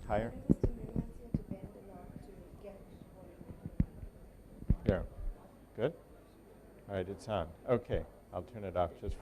Higher? The tendency to bend a lot to get what you Here. Good? All right, it's on. Okay, I'll turn it off just for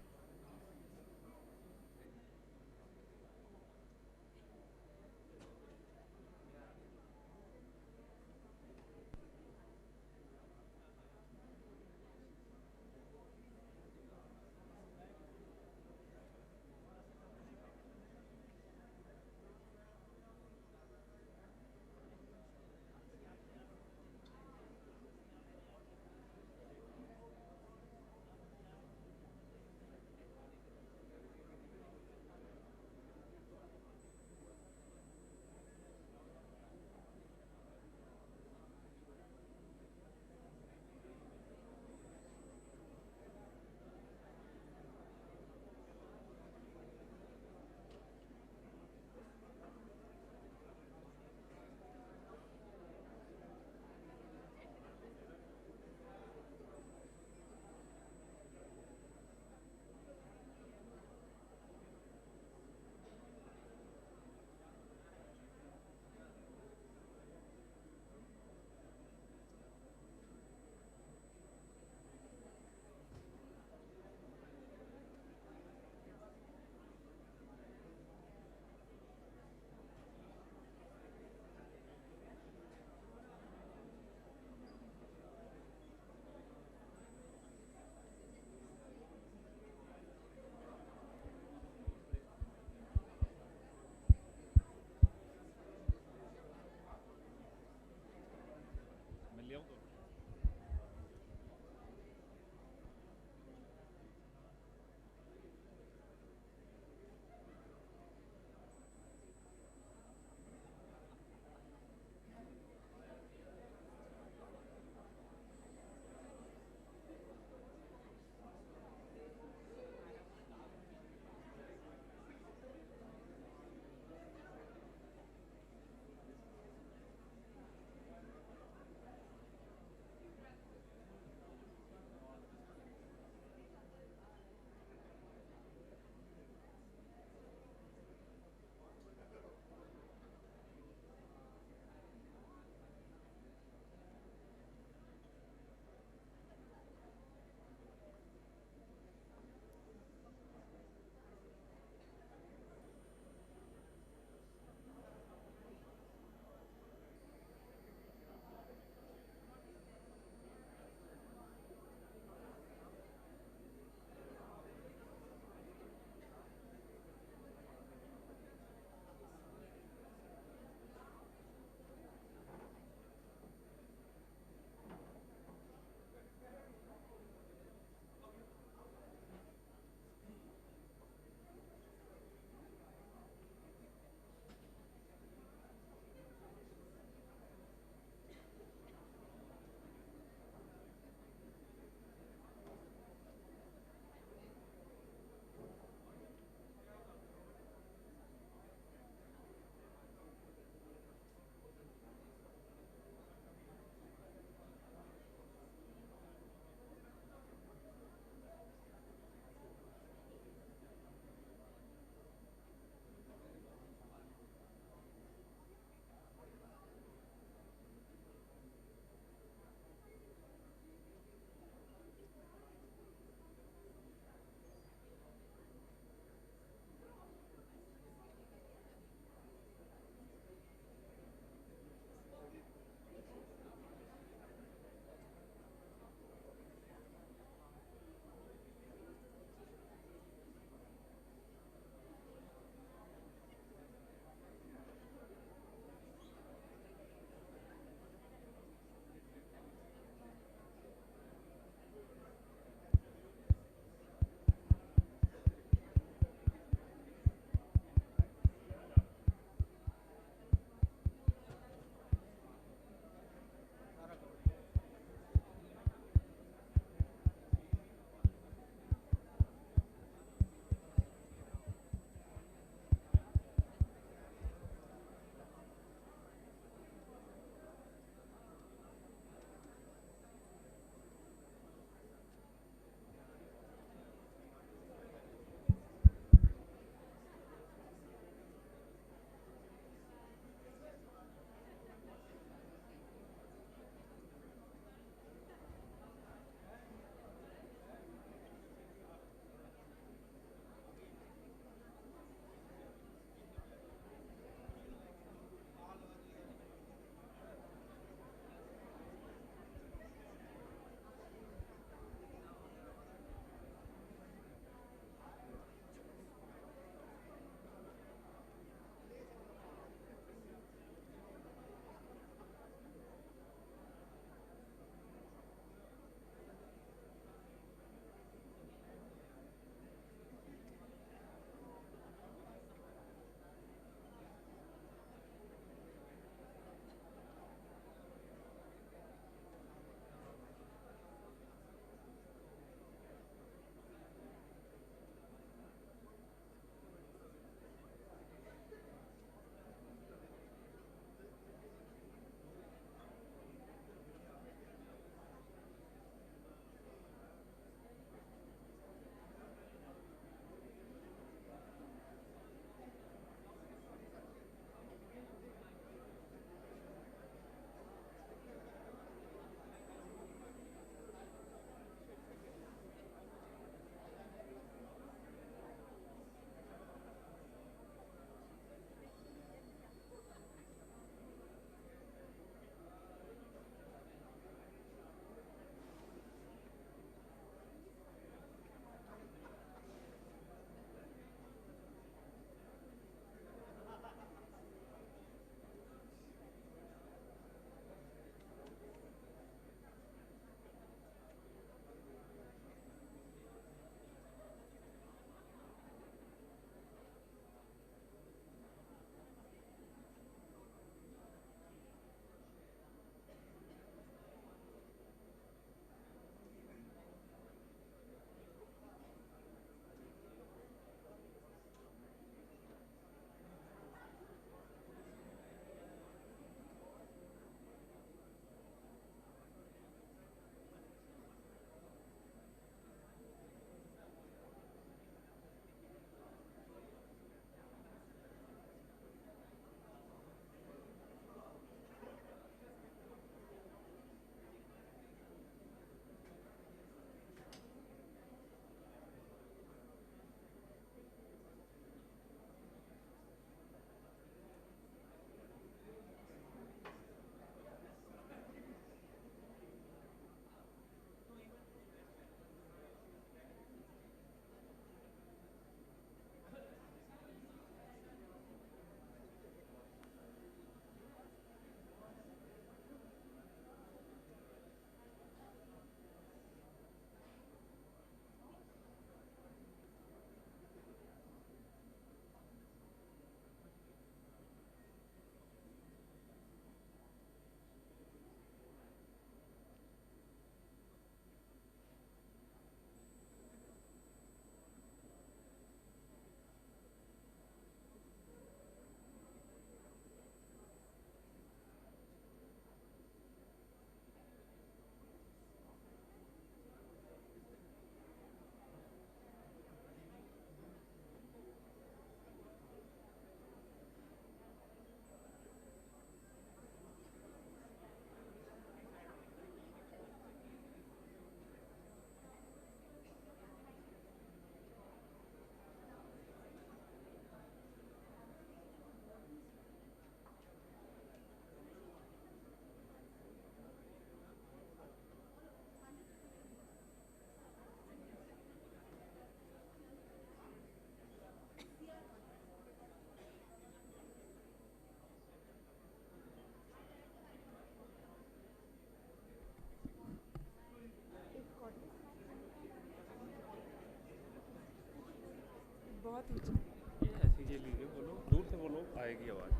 ऐसी ये लीजिए, बोलो दूर से बोलो, आएगी आवाज़।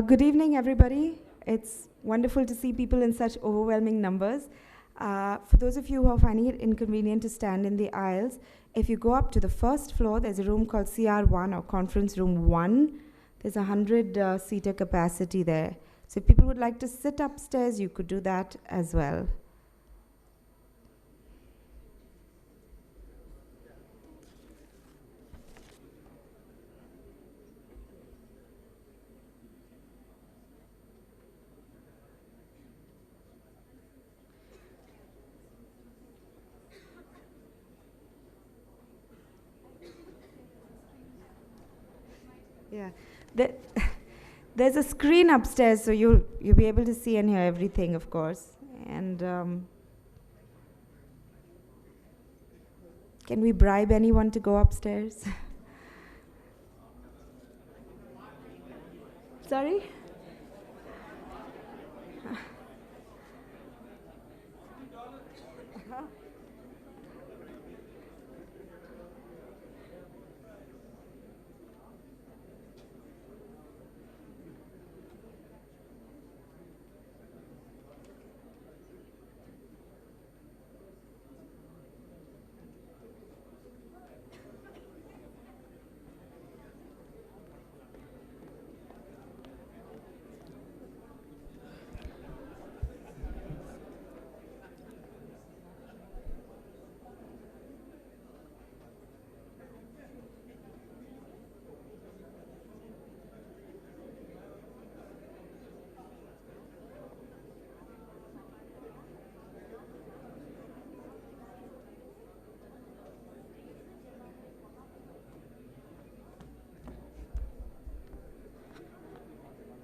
Good evening, everybody. It's wonderful to see people in such overwhelming numbers. For those of you who are finding it inconvenient to stand in the aisles, if you go up to the first floor, there's a room called CR1 or Conference Room 1. There's a 100-seater capacity there. So if people would like to sit upstairs, you could do that as well. Yeah, there's a screen upstairs, so you'll be able to see and hear everything, of course. And can we bribe anyone to go upstairs? Sorry?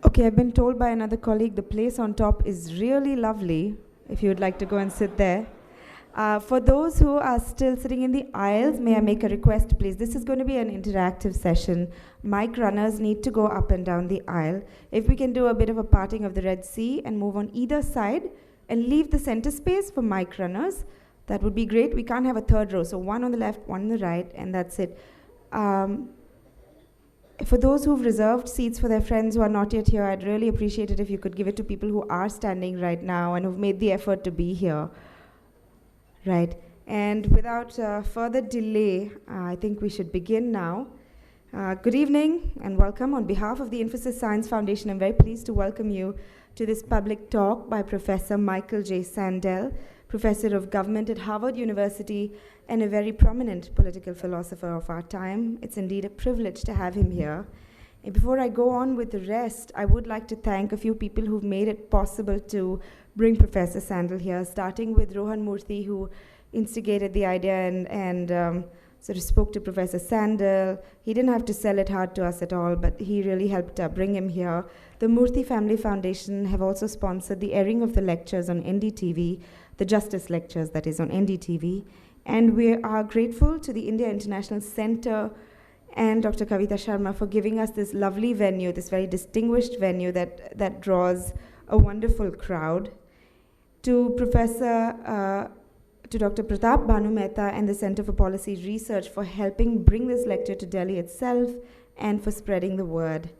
Okay, I've been told by another colleague the place on top is really lovely, if you would like to go and sit there. For those who are still sitting in the aisles, may I make a request, please? This is going to be an interactive session. Mic runners need to go up and down the aisle. If we can do a bit of a parting of the Red Sea and move on either side and leave the center space for mic runners, that would be great. We can't have a third row, so one on the left, one on the right, and that's it. For those who've reserved seats for their friends who are not yet here, I'd really appreciate it if you could give it to people who are standing right now and who've made the effort to be here. Right. And without further delay, I think we should begin now. Good evening and welcome. On behalf of the Infosys Science Foundation, I'm very pleased to welcome you to this public talk by Professor Michael J. Sandel, Professor of Government at Harvard University and a very prominent political philosopher of our time. It's indeed a privilege to have him here. And before I go on with the rest, I would like to thank a few people who've made it possible to bring Professor Sandel here, starting with Rohan Murthy, who instigated the idea and sort of spoke to Professor Sandel. He didn't have to sell it hard to us at all, but he really helped bring him here. The Murthy Family Foundation have also sponsored the airing of the lectures on NDTV, the Justice Lectures, that is, on NDTV. And we are grateful to the India International Center and Dr. Kavita Sharma for giving us this lovely venue, this very distinguished venue that draws a wonderful crowd. To Dr. Pratap Bhanu Mehta and the Center for Policy Research for helping bring this lecture to Delhi itself and for spreading the word.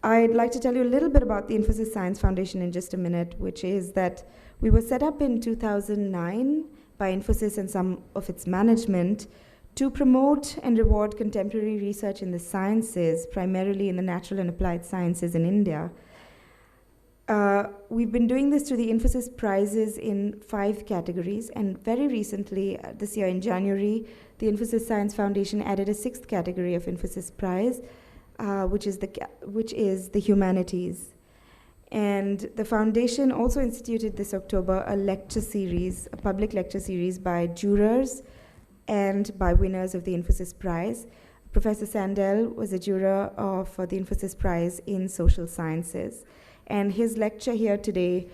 I'd like to tell you a little bit about the Infosys Science Foundation in just a minute, which is that we were set up in 2009 by Infosys and some of its management to promote and reward contemporary research in the sciences, primarily in the natural and applied sciences in India. We've been doing this through the Infosys prizes in 5 categories, and very recently, this year in January, the Infosys Science Foundation added a 6th category of Infosys prize, which is the humanities. And the foundation also instituted this October a lecture series, a public lecture series by jurors and by winners of the Infosys Prize. Professor Sandel was a juror for the Infosys Prize in Social Sciences. And his lecture here today,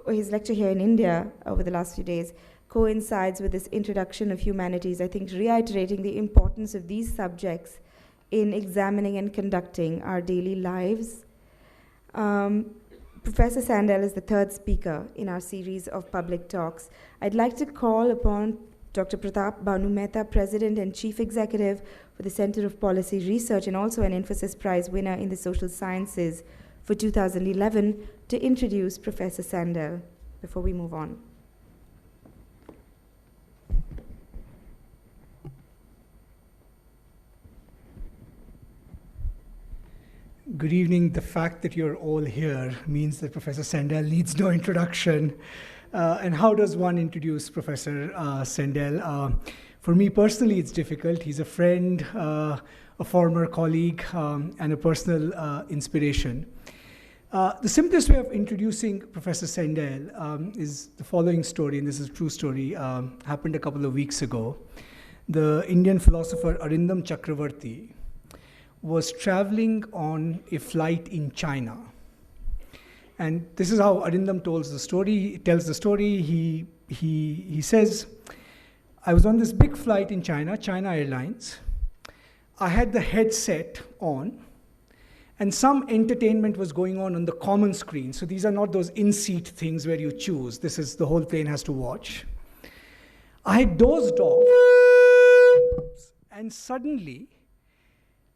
his lecture here in India over the last few days, coincides with this introduction of humanities, I think reiterating the importance of these subjects in examining and conducting our daily lives. Professor Sandel is the third speaker in our series of public talks. I'd like to call upon Dr. Pratap Bhanu Mehta, President and Chief Executive for the Center of Policy Research and also an Infosys Prize winner in the Social Sciences for 2011, to introduce Professor Sandel before we move on. Good evening. The fact that you're all here means that Professor Sandel needs no introduction. And how does one introduce Professor Sandel? For me personally, it's difficult. He's a friend, a former colleague, and a personal inspiration. The simplest way of introducing Professor Sandel is the following story, and this is a true story, happened a couple of weeks ago. The Indian philosopher Arindam Chakravarti was traveling on a flight in China. And this is how Arindam tells the story. He says, I was on this big flight in China, China Airlines. I had the headset on, and some entertainment was going on the common screen. So these are not those in-seat things where you choose. This is the whole plane has to watch. I had dozed off, and suddenly,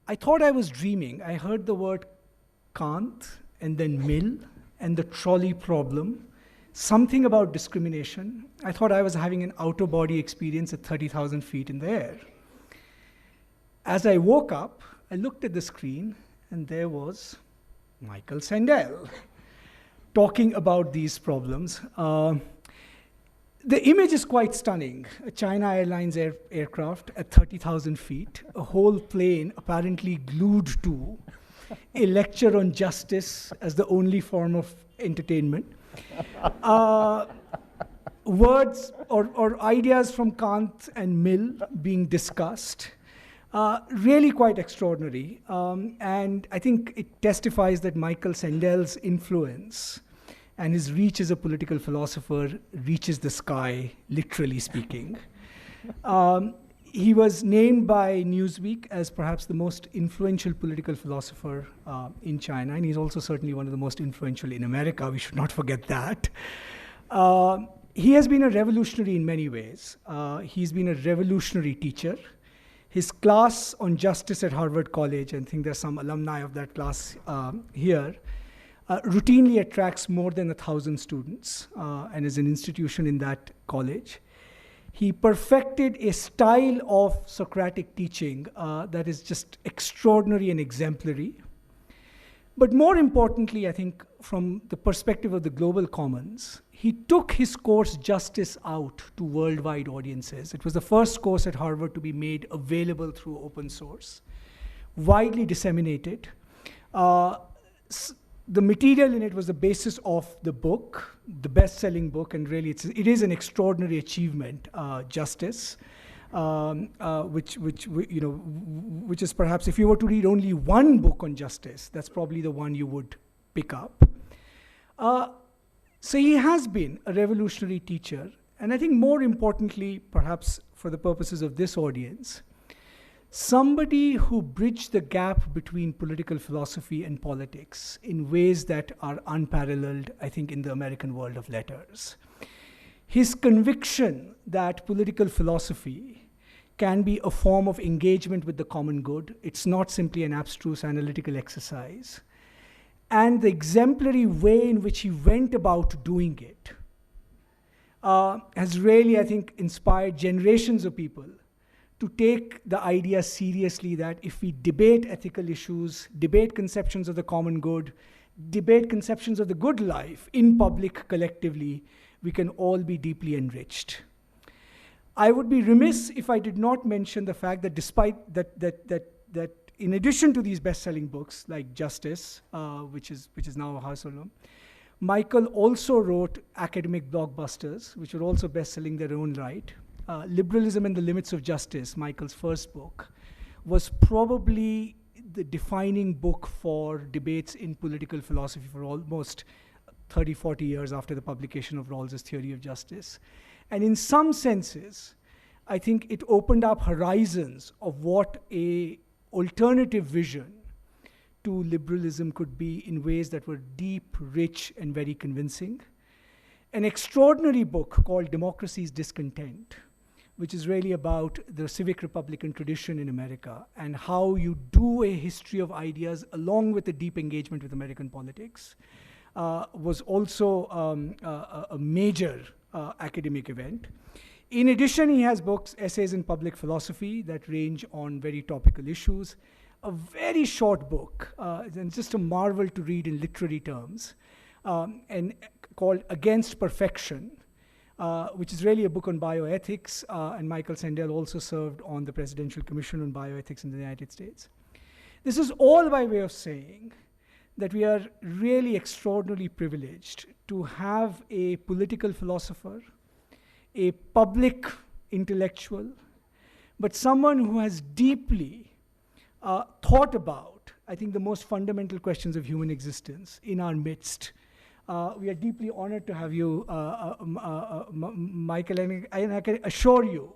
I thought I was dreaming. I heard the word Kant, and then Mill, and the trolley problem, something about discrimination. I thought I was having an out-of-body experience at 30,000 feet in the air. As I woke up, I looked at the screen, and there was Michael Sandel talking about these problems. The image is quite stunning. A China Airlines aircraft at 30,000 feet, a whole plane apparently glued to a lecture on justice as the only form of entertainment. Words or ideas from Kant and Mill being discussed. Really quite extraordinary. And I think it testifies that Michael Sandel's influence and his reach as a political philosopher reaches the sky, literally speaking. He was named by Newsweek as perhaps the most influential political philosopher in China, and he's also certainly one of the most influential in America. We should not forget that. He has been a revolutionary in many ways. He's been a revolutionary teacher. His class on justice at Harvard College, and I think there's some alumni of that class here, routinely attracts more than 1,000 students and is an institution in that college. He perfected a style of Socratic teaching that is just extraordinary and exemplary. But more importantly, I think from the perspective of the global commons, he took his course Justice out to worldwide audiences. It was the first course at Harvard to be made available through open source, widely disseminated. The material in it was the basis of the book, the best-selling book, and really it is an extraordinary achievement, Justice, which is perhaps, if you were to read only one book on justice, that's probably the one you would pick up. So he has been a revolutionary teacher, and I think more importantly, perhaps for the purposes of this audience, somebody who bridged the gap between political philosophy and politics in ways that are unparalleled, I think, in the American world of letters. His conviction that political philosophy can be a form of engagement with the common good, it's not simply an abstruse analytical exercise, and the exemplary way in which he went about doing it has really, I think, inspired generations of people to take the idea seriously that if we debate ethical issues, debate conceptions of the common good, debate conceptions of the good life in public collectively, we can all be deeply enriched. I would be remiss if I did not mention the fact that despite that in addition to these best-selling books like Justice, which is now a household name, Michael also wrote academic blockbusters, which were also best-selling their own right. Liberalism and the Limits of Justice, Michael's first book, was probably the defining book for debates in political philosophy for almost 30, 40 years after the publication of Rawls's Theory of Justice. And in some senses, I think it opened up horizons of what an alternative vision to liberalism could be in ways that were deep, rich, and very convincing. An extraordinary book called Democracy's Discontent, which is really about the civic republican tradition in America and how you do a history of ideas along with a deep engagement with American politics, was also a major academic event. In addition, he has books, essays in public philosophy that range on very topical issues, a very short book, and just a marvel to read in literary terms, and called Against Perfection, which is really a book on bioethics, and Michael Sandel also served on the Presidential Commission on Bioethics in the United States. This is all by way of saying that we are really extraordinarily privileged to have a political philosopher, a public intellectual, but someone who has deeply thought about, I think, the most fundamental questions of human existence in our midst. We are deeply honored to have you, Michael, and I can assure you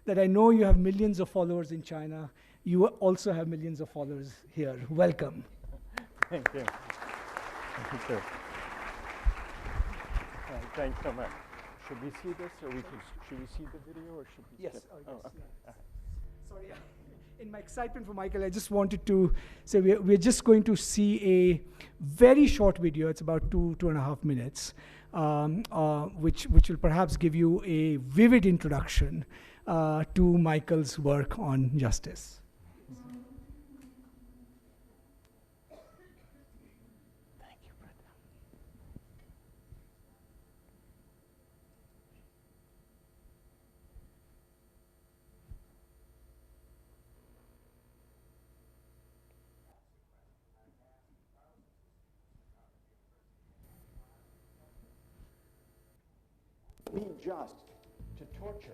that I know you have millions of followers in China. You also have millions of followers here. Welcome. Thank you. Thank you. Thanks so much. Should we see this, or should we see the video, or should we? Yes. skip? Yes. Okay. Sorry. In my excitement for Michael, I just wanted to say we're just going to see a very short video. It's about 2.5 minutes, which will perhaps give you a vivid introduction to Michael's work on justice. Thank you, Brenda. Be just to torture.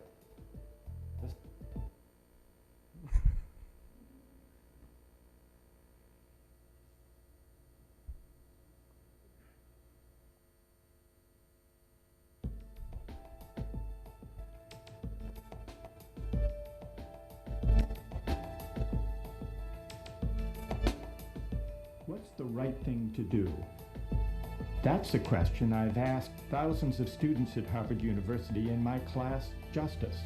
What's the right thing to do? That's the question I've asked thousands of students at Harvard University in my class, Justice.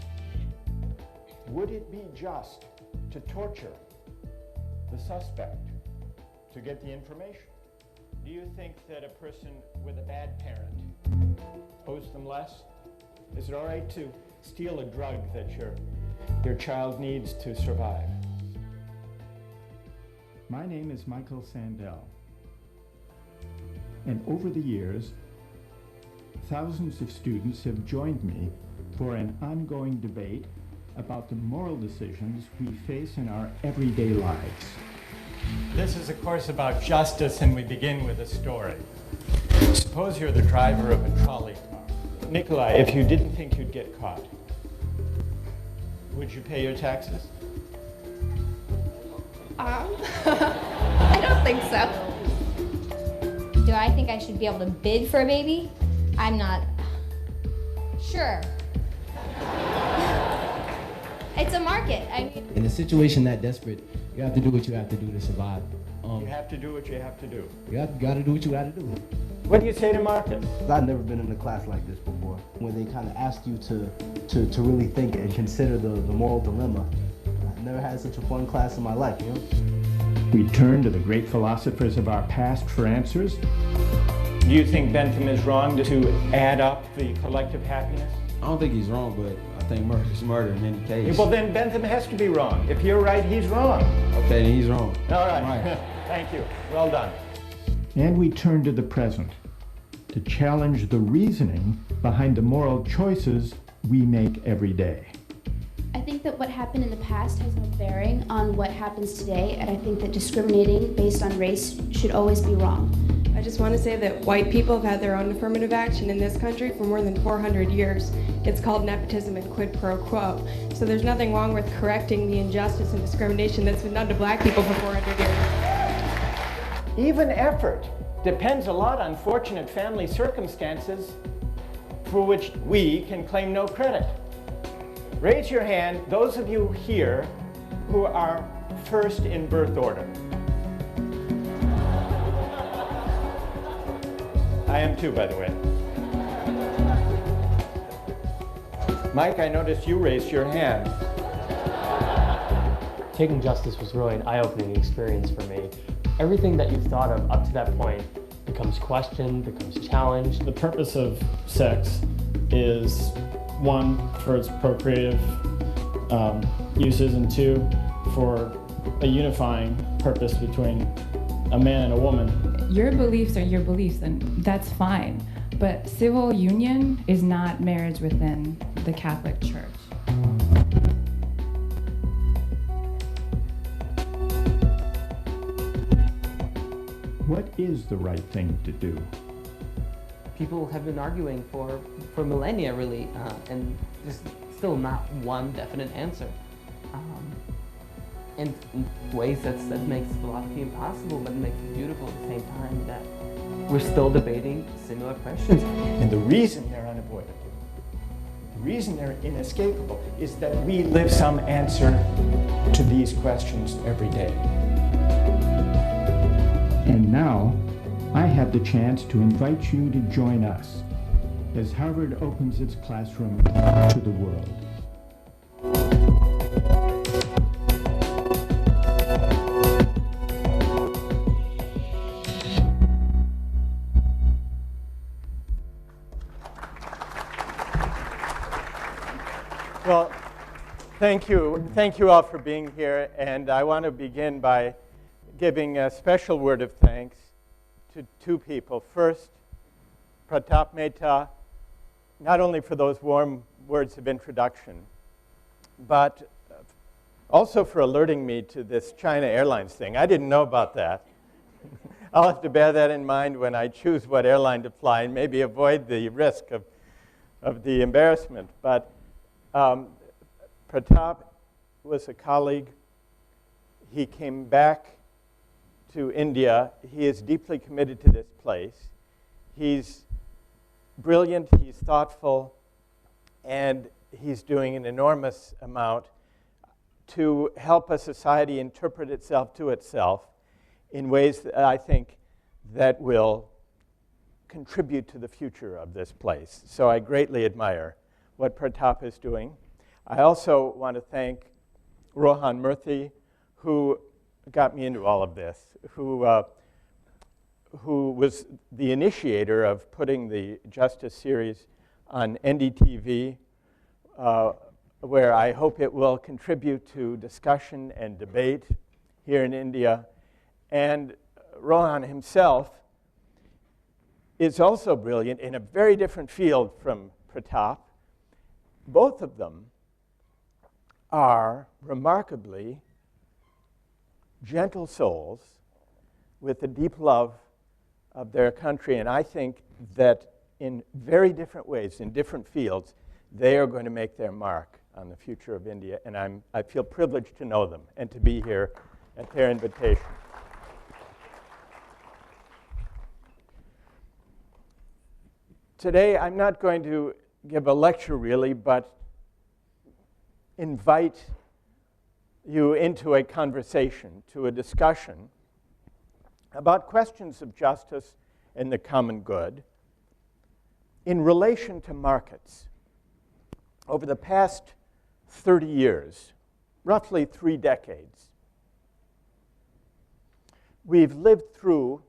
Would it be just to torture the suspect to get the information? Do you think that a person with a bad parent owes them less? Is it all right to steal a drug that your child needs to survive? My name is Michael Sandel. And over the years, thousands of students have joined me for an ongoing debate about the moral decisions we face in our everyday lives. This is a course about justice, and we begin with a story. Suppose you're the driver of a trolley car. Nikolai, if you didn't think you'd get caught, would you pay your taxes? I don't think so. Do I think I should be able to bid for a baby? I'm not sure. It's a market. I mean, in a situation that desperate, you have to do what you have to do to survive. You have to do what you have to do. You got to do what you got to do. What do you say to Marcus? I've never been in a class like this before, where they kind of ask you to really think and consider the moral dilemma. I've never had such a fun class in my life, you know? We turn to the great philosophers of our past for answers. Do you think Bentham is wrong to add up the collective happiness? I don't think he's wrong, but I think murder is murder in any case. Well, then Bentham has to be wrong. If you're right, he's wrong. Okay, then he's wrong. All right. Thank you. Well done. And we turn to the present to challenge the reasoning behind the moral choices we make every day. I think that what happened in the past has no bearing on what happens today, and I think that discriminating based on race should always be wrong. I just want to say that white people have had their own affirmative action in this country for more than 400 years. It's called nepotism and quid pro quo. So there's nothing wrong with correcting the injustice and discrimination that's been done to black people for 400 years. Even effort depends a lot on fortunate family circumstances for which we can claim no credit. Raise your hand, those of you here who are first in birth order. I am too, by the way. Mike, I noticed you raised your hand. Taking justice was really an eye-opening experience for me. Everything that you've thought of up to that point becomes questioned, becomes challenged. The purpose of sex is, one, for its procreative uses, and two, for a unifying purpose between a man and a woman. Your beliefs are your beliefs, and that's fine. But civil union is not marriage within the Catholic Church. What is the right thing to do? People have been arguing for millennia, really, and there's still not one definite answer. In ways that makes philosophy impossible, but it makes it beautiful at the same time that we're still debating similar questions. And the reason they're unavoidable, the reason they're inescapable, is that we live some answer to these questions every day. And now, I have the chance to invite you to join us as Harvard opens its classroom to the world. Well, thank you all for being here, and I want to begin by giving a special word of thanks to two people. First, Pratap Mehta, not only for those warm words of introduction, but also for alerting me to this China Airlines thing. I didn't know about that. I'll have to bear that in mind when I choose what airline to fly and maybe avoid the risk of the embarrassment. But Pratap was a colleague. He came back to India. He is deeply committed to this place. He's brilliant, he's thoughtful, and he's doing an enormous amount to help a society interpret itself to itself in ways that I think that will contribute to the future of this place. So I greatly admire what Pratap is doing. I also want to thank Rohan Murthy, who got me into all of this, who was the initiator of putting the Justice series on NDTV, where I hope it will contribute to discussion and debate here in India. And Rohan himself is also brilliant in a very different field from Pratap. Both of them are remarkably gentle souls with a deep love of their country, and I think that in very different ways, in different fields, they are going to make their mark on the future of India, and I feel privileged to know them and to be here at their invitation. Today, I'm not going to give a lecture really, but invite you into a conversation, to a discussion about questions of justice and the common good in relation to markets. Over the past 30 years, roughly 3 decades, we've lived through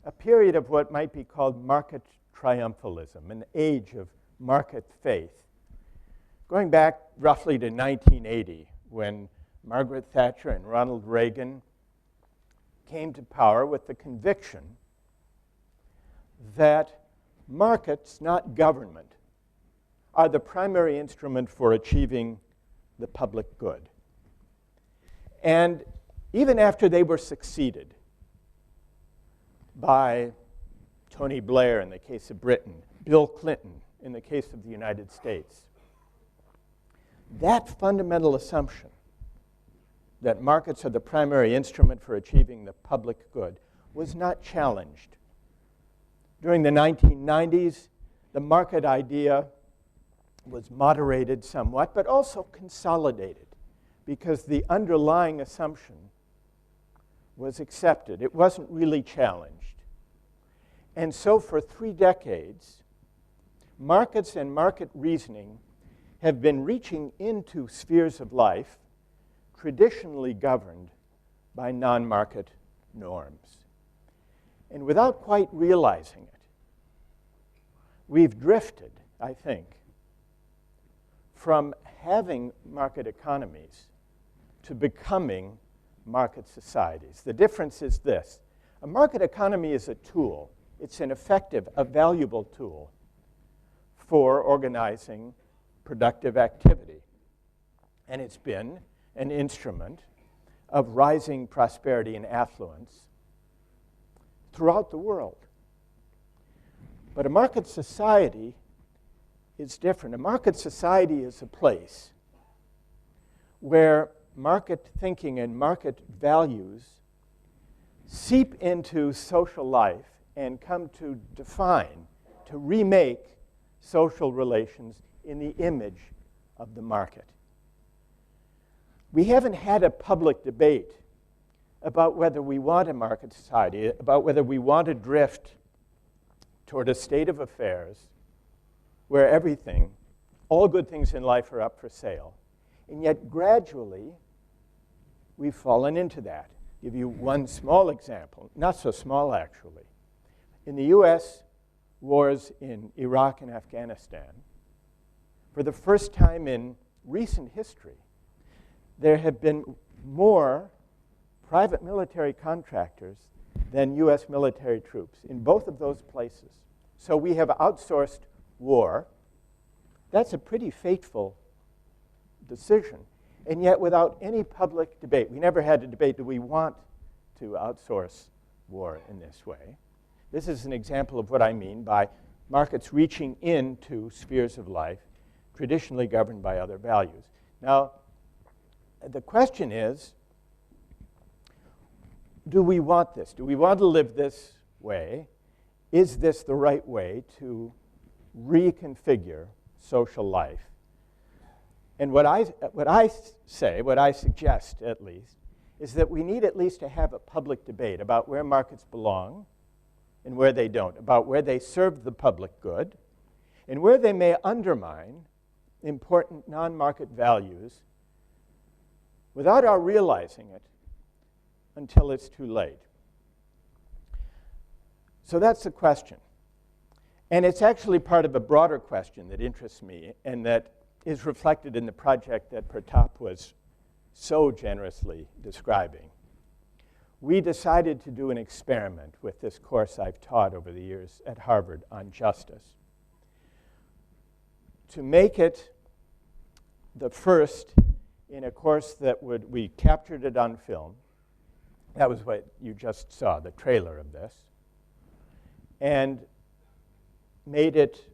a period of what might be called market triumphalism, an age of market faith, going back roughly to 1980, when Margaret Thatcher and Ronald Reagan came to power with the conviction that markets, not government, are the primary instrument for achieving the public good. And even after they were succeeded by Tony Blair in the case of Britain, Bill Clinton in the case of the United States, that fundamental assumption that markets are the primary instrument for achieving the public good was not challenged. During the 1990s, the market idea was moderated somewhat, but also consolidated, because the underlying assumption was accepted. It wasn't really challenged. And so for 3 decades, markets and market reasoning have been reaching into spheres of life traditionally governed by non-market norms. And without quite realizing it, we've drifted, I think, from having market economies to becoming market societies. The difference is this. A market economy is a tool. It's an effective, a valuable tool for organizing productive activity. And it's been an instrument of rising prosperity and affluence throughout the world. But a market society is different. A market society is a place where market thinking and market values seep into social life and come to define, to remake social relations in the image of the market. We haven't had a public debate about whether we want a market society, about whether we want to drift toward a state of affairs where everything, all good things in life are up for sale. And yet gradually, we've fallen into that. I'll give you one small example, not so small actually. In the US, wars in Iraq and Afghanistan, for the first time in recent history, there have been more private military contractors than US military troops in both of those places. So we have outsourced war. That's a pretty fateful decision. And yet without any public debate, we never had a debate, do we want to outsource war in this way? This is an example of what I mean by markets reaching into spheres of life traditionally governed by other values. Now, the question is, do we want this? Do we want to live this way? Is this the right way to reconfigure social life? And what I suggest at least, is that we need at least to have a public debate about where markets belong and where they don't, about where they serve the public good and where they may undermine important non-market values without our realizing it until it's too late. So that's the question. And it's actually part of a broader question that interests me and that is reflected in the project that Pratap was so generously describing. We decided to do an experiment with this course I've taught over the years at Harvard on justice, to make it the first in a course that we captured it on film. That was what you just saw, the trailer of this, and made it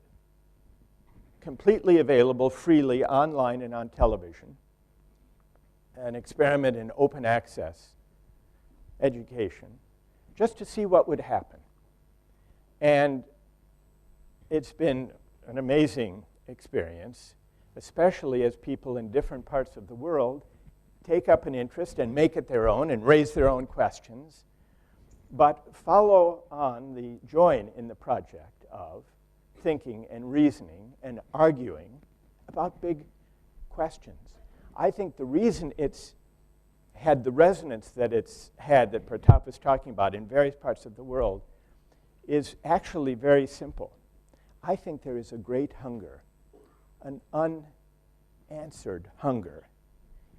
completely available freely online and on television, an experiment in open access education, just to see what would happen. And it's been an amazing experience, especially as people in different parts of the world take up an interest and make it their own and raise their own questions, but follow on join in the project of thinking and reasoning and arguing about big questions. I think the reason it's had the resonance that it's had, that Pratap was talking about in various parts of the world, is actually very simple. I think there is a great hunger, an unanswered hunger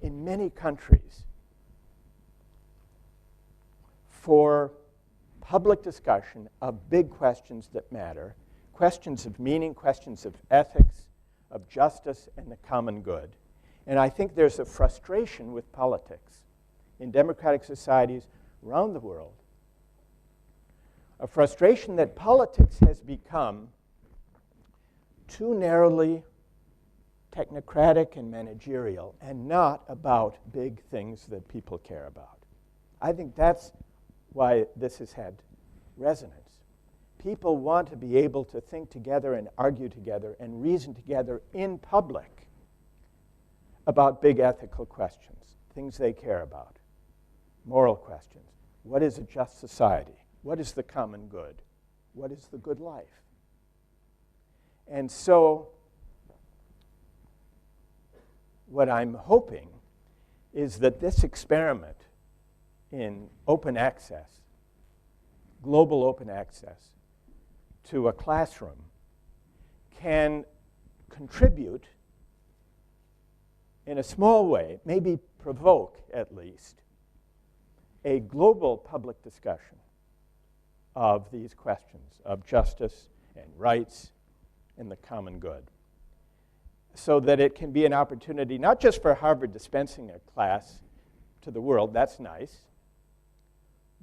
in many countries for public discussion of big questions that matter, questions of meaning, questions of ethics, of justice, and the common good. And I think there's a frustration with politics in democratic societies around the world, a frustration that politics has become too narrowly technocratic and managerial and not about big things that people care about. I think that's why this has had resonance. People want to be able to think together and argue together and reason together in public about big ethical questions, things they care about, moral questions. What is a just society? What is the common good? what is the good life? And so what I'm hoping is that this experiment in open access, global open access to a classroom can contribute in a small way, maybe provoke at least, a global public discussion of these questions of justice and rights and the common good, so that it can be an opportunity not just for Harvard dispensing a class to the world, that's nice,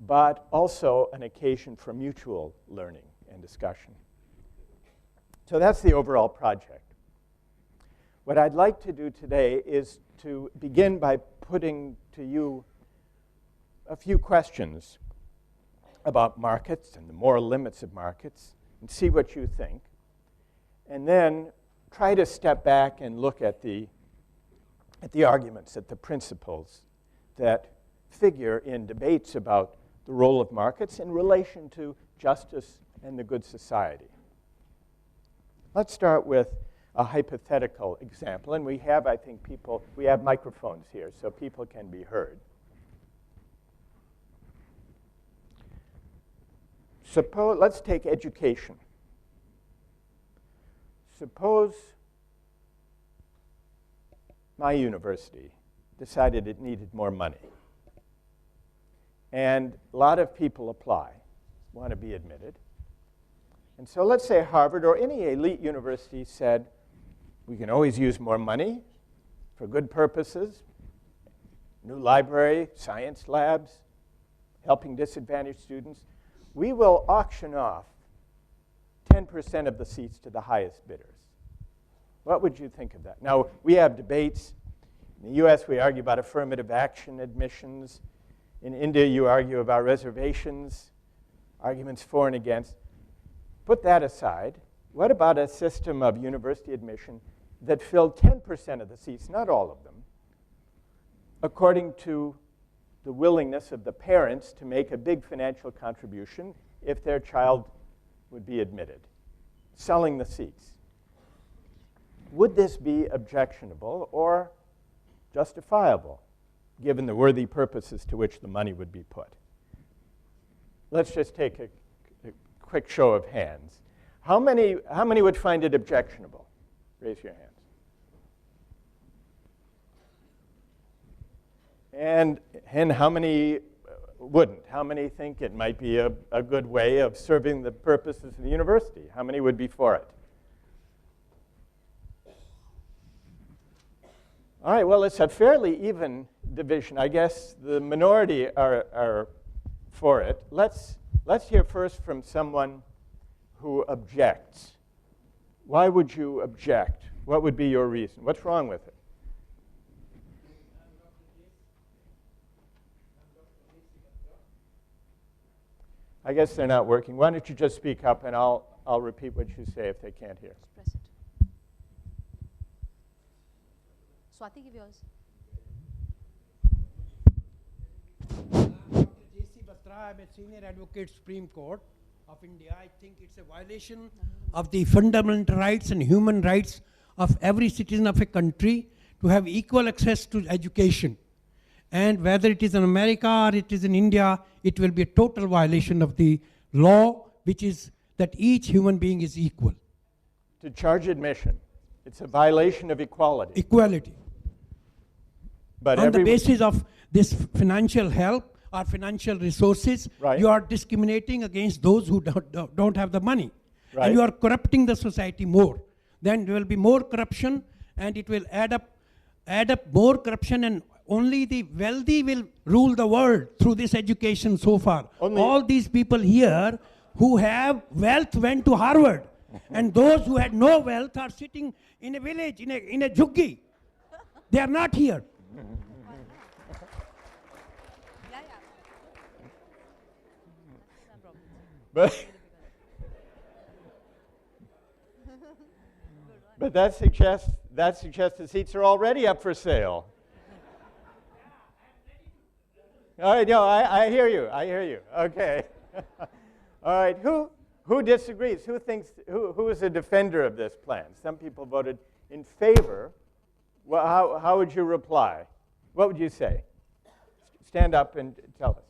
but also an occasion for mutual learning and discussion. So that's the overall project. What I'd like to do today is to begin by putting to you a few questions about markets and the moral limits of markets and see what you think. And then try to step back and look at the arguments, at the principles that figure in debates about the role of markets in relation to justice and the good society. Let's start with a hypothetical example. And we have, I think, we have microphones here, so people can be heard. Let's take education. Suppose my university decided it needed more money. And a lot of people apply, want to be admitted. And so let's say Harvard or any elite university said, we can always use more money for good purposes, new library, science labs, helping disadvantaged students. We will auction off 10% of the seats to the highest bidders. What would you think of that? Now, we have debates. In the US, we argue about affirmative action admissions. In India, you argue about reservations, arguments for and against. Put that aside. What about a system of university admission that filled 10% of the seats, not all of them, according to the willingness of the parents to make a big financial contribution if their child would be admitted, selling the seats? Would this be objectionable or justifiable, given the worthy purposes to which the money would be put? Let's just take a quick show of hands. How many would find it objectionable? Raise your hands. And how many wouldn't? How many think it might be a good way of serving the purposes of the university? How many would be for it? All right, well, it's a fairly even division. I guess the minority are for it. Let's hear first from someone who objects. Why would you object? What would be your reason? What's wrong with it? I guess they're not working. Why don't you just speak up, and I'll repeat what you say if they can't hear. Press it. Swati, give yours. Dr. J.C. Batra, I'm a senior advocate, Supreme Court of India. I think it's a violation of the fundamental rights and human rights of every citizen of a country to have equal access to education. And whether it is in America or it is in India, it will be a total violation of the law, which is that each human being is equal. To charge admission, it's a violation of equality. Equality. But on the basis of this financial help or financial resources, right, you are discriminating against those who don't have the money. Right. And you are corrupting the society more. Then there will be more corruption, and it will add up more corruption, and only the wealthy will rule the world through this education so far. All these people here who have wealth went to Harvard, and those who had no wealth are sitting in a village, in a juggi. They are not here. But that suggests the seats are already up for sale. All right, no, I hear you. Okay. All right, who Who disagrees? Who thinks, who is a defender of this plan? Some people voted in favor. Well, how would you reply? What would you say? Stand up and tell us.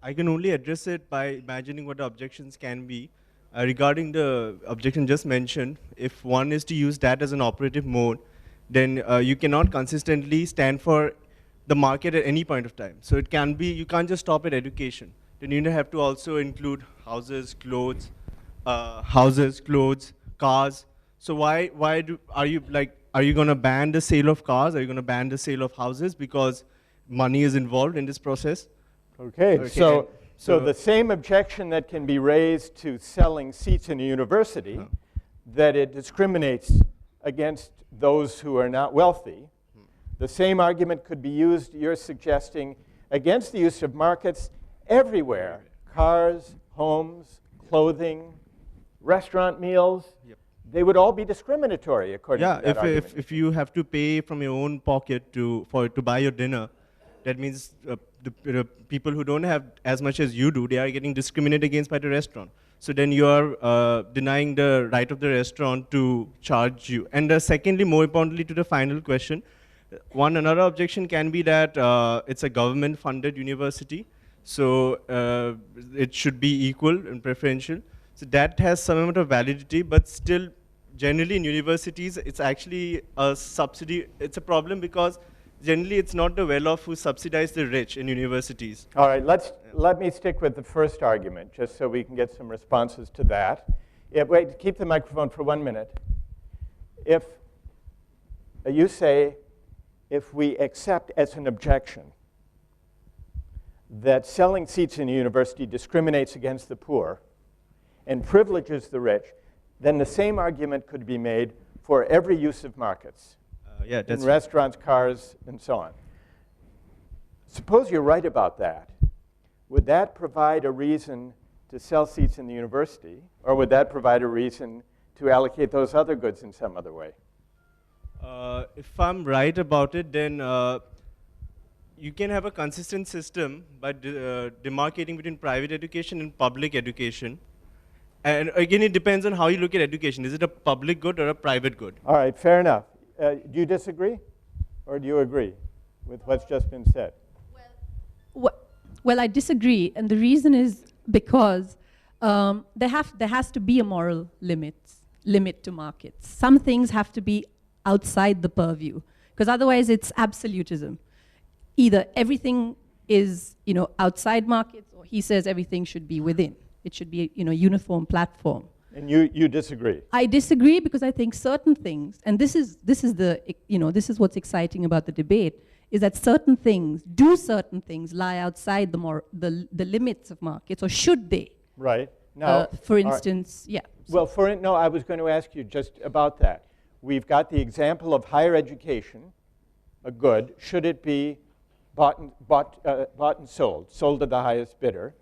I can only address it by imagining what the objections can be. Regarding the objection just mentioned, if one is to use that as an operative mode, then you cannot consistently stand for the market at any point of time. So it can be, you can't just stop at education. Then you have to also include houses, clothes, cars. So are you going to ban the sale of cars? Are you going to ban the sale of houses because money is involved in this process? Okay. So the same objection that can be raised to selling seats in a university, that it discriminates against those who are not wealthy, the same argument could be used, you're suggesting, against the use of markets everywhere. Cars, homes, clothing, restaurant meals, they would all be discriminatory according to that argument. If you have to pay from your own pocket to buy your dinner, that means the people who don't have as much as you do, they are getting discriminated against by the restaurant. So then you are denying the right of the restaurant to charge you. And secondly, more importantly to the final question, another objection can be that it's a government-funded university, so it should be equal and preferential. So that has some amount of validity, but still, generally in universities, it's actually a subsidy. It's a problem because generally it's not the well-off who subsidize the rich in universities. All right, let me stick with the first argument, just so we can get some responses to that. Wait, keep the microphone for 1 minute. If you say, if we accept as an objection that selling seats in a university discriminates against the poor and privileges the rich, then the same argument could be made for every use of markets. In restaurants, cars, and so on. Suppose you're right about that. Would that provide a reason to sell seats in the university, or would that provide a reason to allocate those other goods in some other way? If I'm right about it, then you can have a consistent system by demarcating between private education and public education. And again, it depends on how you look at education. Is it a public good or a private good? All right, fair enough. Do you disagree, or do you agree with what's just been said? Well, I disagree, and the reason is because there has to be a moral limit to markets. Some things have to be outside the purview, because otherwise it's absolutism. Either everything is outside markets, or he says everything should be within. It should be a uniform platform. And you disagree? I disagree because I think certain things, and this is what's exciting about the debate, is that certain things lie outside the limits of markets, or should they? Right. Now, for instance, yeah. Well, no, I was going to ask you just about that. We've got the example of higher education, a good. Should it be bought and sold to the highest bidder?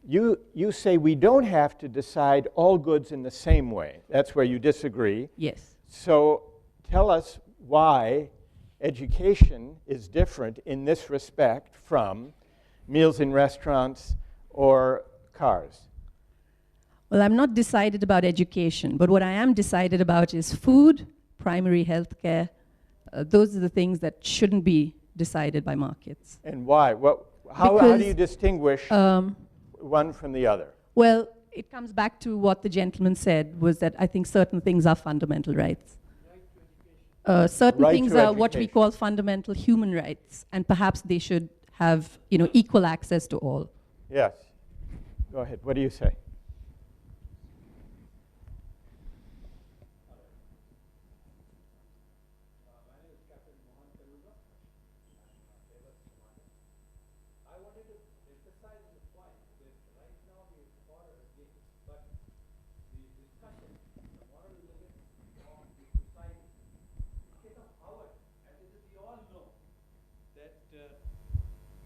You say we don't have to decide all goods in the same way. That's where you disagree. Yes. So tell us why education is different in this respect from meals in restaurants or cars. Well, I'm not decided about education, but what I am decided about is food, primary health care. Those are the things that shouldn't be decided by markets. And why? How do you distinguish one from the other? Well, it comes back to what the gentleman said, was that I think certain things are fundamental rights. Certain things are what we call fundamental human rights, and perhaps they should have equal access to all. Yes. Go ahead. What do you say?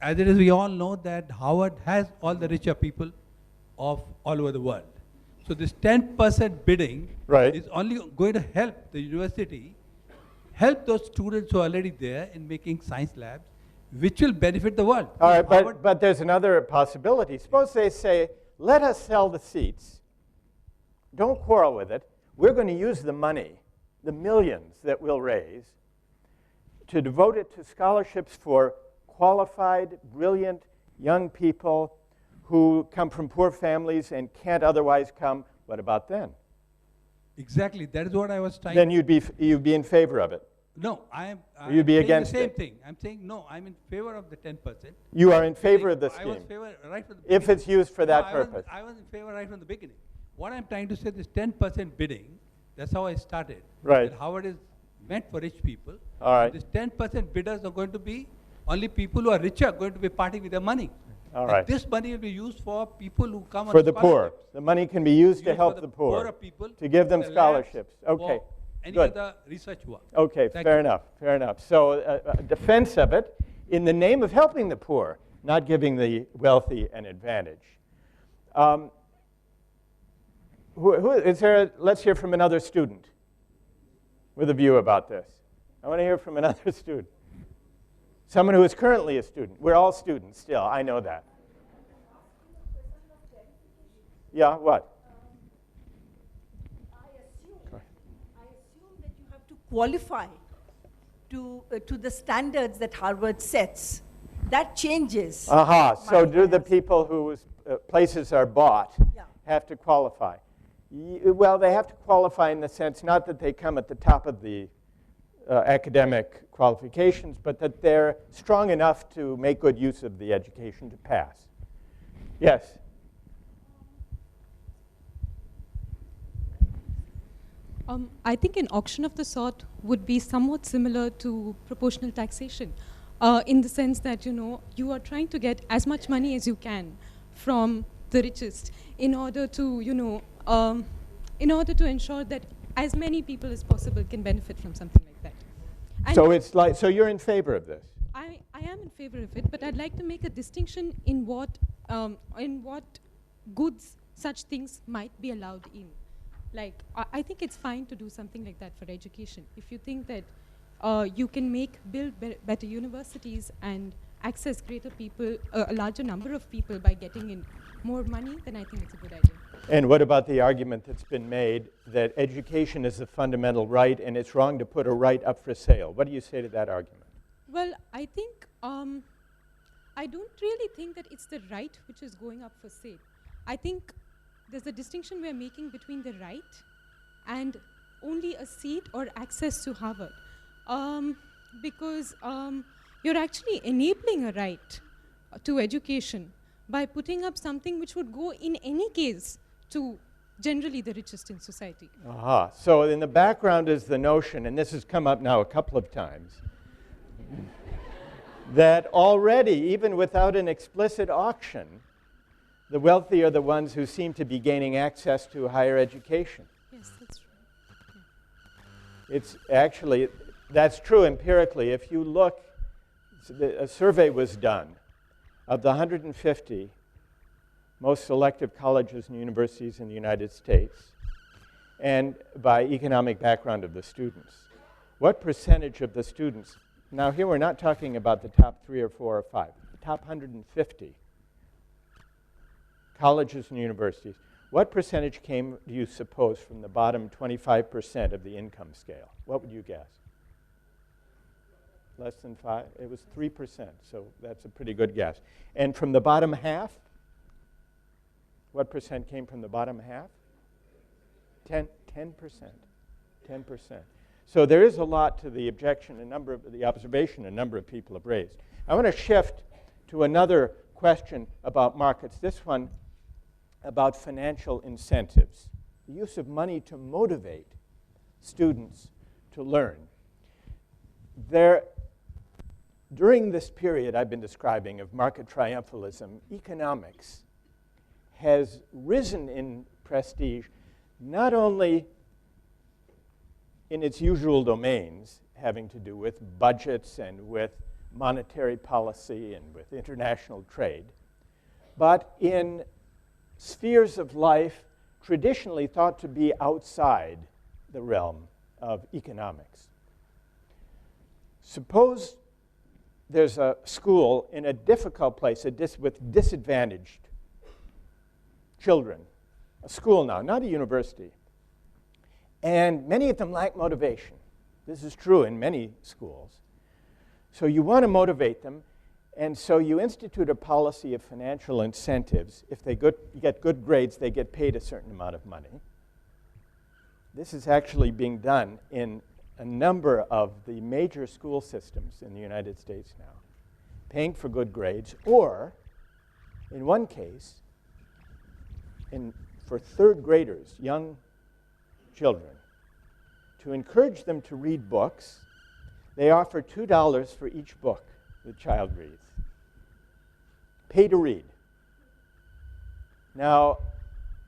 As it is, we all know that Harvard has all the richer people of all over the world. So this 10% bidding is only going to help the university help those students who are already there in making science labs, which will benefit the world. All right, but there's another possibility. Suppose they say, let us sell the seats. Don't quarrel with it. We're going to use the money, the millions that we'll raise, to devote it to scholarships for qualified, brilliant young people who come from poor families and can't otherwise come. What about then? Exactly, that is what I was trying. Then you'd be in favor of it. No, I'm you'd be saying against the same it. thing. I'm saying no, I'm in favor of the 10%. You are in favor of the I was scheme, favor right from the if beginning. it's used for that No, purpose. I was in favor right from the beginning. What I'm trying to say is 10% bidding, that's how I started. Right. That Howard is meant for rich people. All right. This 10% bidders are going to be only people who are richer going to be partying with their money. All And right. this money will be used for people who come For on the poor. scholarships. The money can be used to Used help for the the poor, poorer people, to give them the labs, scholarships. Okay, for any good. other research work. Okay, Thank fair you. enough, fair enough. So a defense of it in the name of helping the poor, not giving the wealthy an advantage. Who is there? Let's hear from another student with a view about this. I want to hear from another student. Someone who is currently a student. We're all students still, I know that. Yeah, what? I assume that you have to qualify to the standards that Harvard sets. That changes. Aha, so do the people whose places are bought have to qualify? Well, they have to qualify in the sense not that they come at the top of the academic qualifications, but that they're strong enough to make good use of the education to pass. Yes? I think an auction of the sort would be somewhat similar to proportional taxation, in the sense that, you are trying to get as much money as you can from the richest in order to, in order to ensure that as many people as possible can benefit from something like that. And So it's like, so you're in favor of this? I am in favor of it, but I'd like to make a distinction in what goods such things might be allowed in. Like, I think it's fine to do something like that for education. If you think that you can build better universities and access greater people, a larger number of people by getting in more money, then I think it's a good idea. And what about the argument that's been made that education is a fundamental right and it's wrong to put a right up for sale? What do you say to that argument? Well, I think, I don't really think that it's the right which is going up for sale. I think there's a distinction we're making between the right and only a seat or access to Harvard. Because you're actually enabling a right to education by putting up something which would go in any case to generally the richest in society. Aha. So in the background is the notion, and this has come up now a couple of times, that already, even without an explicit auction, the wealthy are the ones who seem to be gaining access to higher education. Yes, that's true. It's actually, that's true empirically. If you look, a survey was done of the 150 most selective colleges and universities in the United States, and by economic background of the students. What percentage of the students, now here we're not talking about the top 3 or 4 or 5, the top 150 colleges and universities, what percentage came, do you suppose, from the bottom 25% of the income scale? What would you guess? Less than 5? It was 3%, so that's a pretty good guess. And from the bottom half, what percent came from the bottom half? 10%. 10%. So there is a lot to the objection, the observation a number of people have raised. I want to shift to another question about markets. This one about financial incentives, the use of money to motivate students to learn. During this period I've been describing of market triumphalism, economics has risen in prestige not only in its usual domains, having to do with budgets and with monetary policy and with international trade, but in spheres of life traditionally thought to be outside the realm of economics. Suppose there's a school in a difficult place with disadvantaged children, a school now, not a university, and many of them lack motivation. This is true in many schools. So you want to motivate them, and so you institute a policy of financial incentives. If they get good grades, they get paid a certain amount of money. This is actually being done in a number of the major school systems in the United States now, paying for good grades, or, in one case, for third graders, young children, to encourage them to read books, they offer $2 for each book the child reads. Pay to read. Now,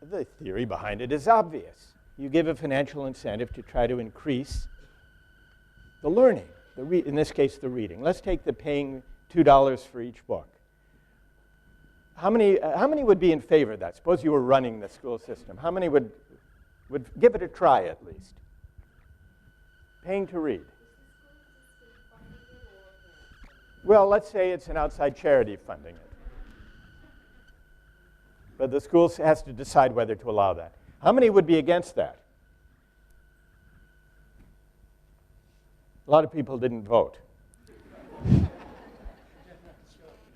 the theory behind it is obvious. You give a financial incentive to try to increase the learning, in this case, the reading. Let's take the paying $2 for each book. How many would be in favor of that? Suppose you were running the school system. How many would give it a try at least? Paying to read. Well, let's say it's an outside charity funding it. But the school has to decide whether to allow that. How many would be against that? A lot of people didn't vote.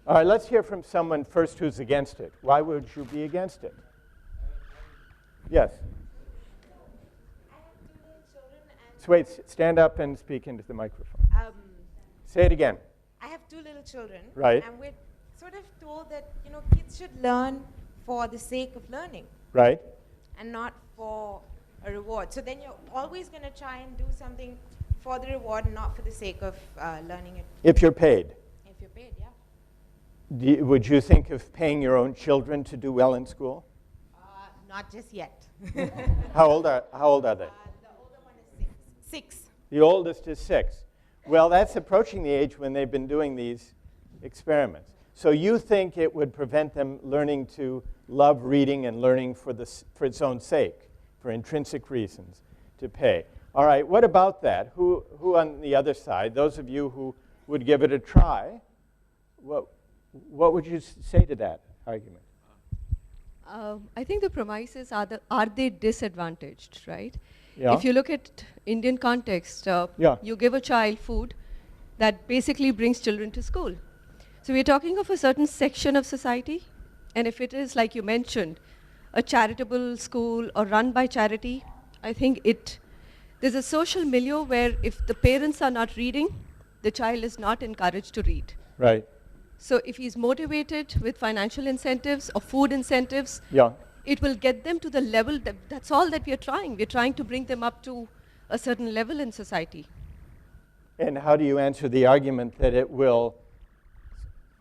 All right, let's hear from someone first who's against it. Why would you be against it? Yes. So wait, stand up and speak into the microphone. Say it again. I have 2 little children. Right. And we're sort of told that, kids should learn for the sake of learning. Right. And not for a reward. So then you're always going to try and do something for the reward and not for the sake of learning it. If you're paid. If you're paid, yeah. Would you think of paying your own children to do well in school? Not just yet. How old are they? The older one is 6. The oldest is 6. Well, that's approaching the age when they've been doing these experiments. So you think it would prevent them learning to love reading and learning for its own sake, for intrinsic reasons, to pay. All right, what about that? Who on the other side, those of you who would give it a try, what would you say to that argument? I think the premise is, are they disadvantaged, right? Yeah. If you look at Indian context, you give a child food that basically brings children to school. So we're talking of a certain section of society, and if it is, like you mentioned, a charitable school or run by charity, I think there's a social milieu where if the parents are not reading, the child is not encouraged to read. Right. So if he's motivated with financial incentives or food incentives, it will get them to the level that's all that we're trying. We're trying to bring them up to a certain level in society. And how do you answer the argument that it will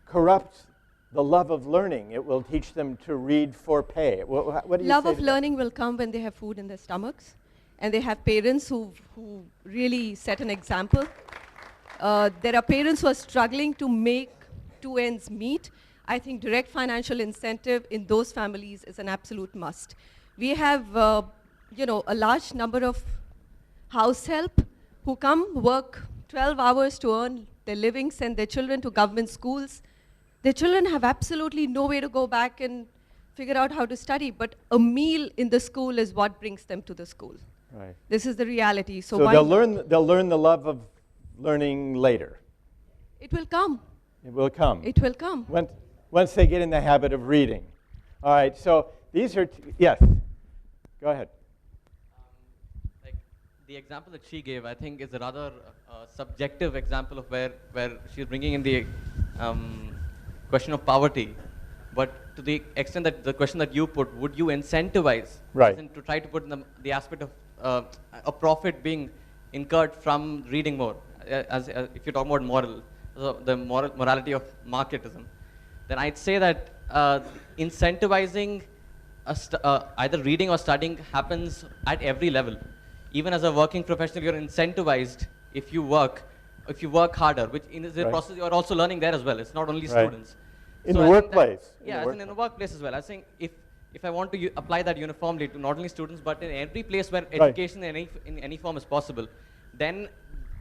corrupt the love of learning? It will teach them to read for pay. What do you Love say of to learning will come when they have food in their stomachs, and they have parents who really set an example. There are parents who are struggling to make 2 ends meet. I think direct financial incentive in those families is an absolute must. We have, a large number of house help who come work 12 hours to earn their living, send their children to government schools. Their children have absolutely no way to go back and figure out how to study, but a meal in the school is what brings them to the school. Right. This is the reality. So they'll learn the love of learning later. It will come. It will come. It will come. Once they get in the habit of reading. All right, so these are, yes, go ahead. The example that she gave, I think, is a rather subjective example of where she's bringing in the question of poverty. But to the extent that the question that you put, would you incentivize to try to put in the aspect of a profit being incurred from reading more, if you're talking about the morality of marketism, then I'd say that incentivizing either reading or studying happens at every level. Even as a working professional, you're incentivized if you work harder, which in the process you're also learning there as well. It's not only students. In the workplace. In the workplace as well. I think if I want to apply that uniformly to not only students but in every place where education in any form is possible, then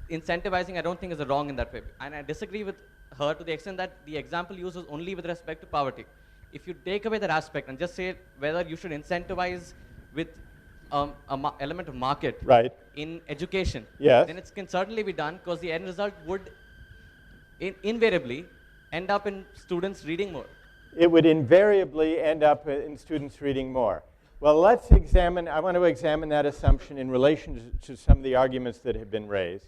incentivizing, I don't think is a wrong in that way. And I disagree with her to the extent that the example used was only with respect to poverty. If you take away that aspect and just say whether you should incentivize with an element of market in education, then it can certainly be done, because the end result would invariably end up in students reading more. It would invariably end up in students reading more. Well, let's examine, I want to examine that assumption in relation to some of the arguments that have been raised.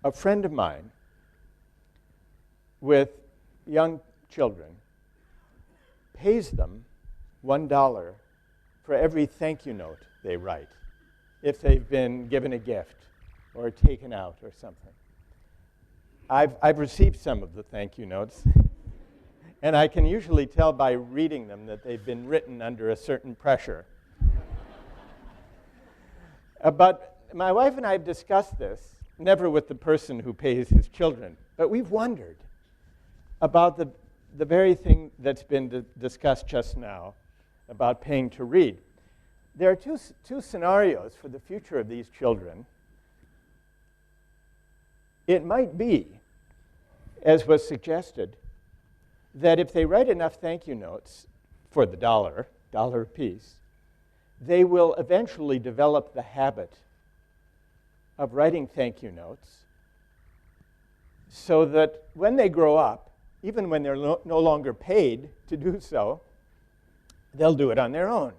A friend of mine with young children pays them $1 for every thank you note they write if they've been given a gift or taken out or something. I've received some of the thank you notes, and I can usually tell by reading them that they've been written under a certain pressure. But my wife and I have discussed this, never with the person who pays his children, but we've wondered about the very thing that's been discussed just now about paying to read. There are two scenarios for the future of these children. It might be, as was suggested, that if they write enough thank you notes for the $1 a piece, they will eventually develop the habit of writing thank you notes so that when they grow up, even when they're no longer paid to do so, they'll do it on their own.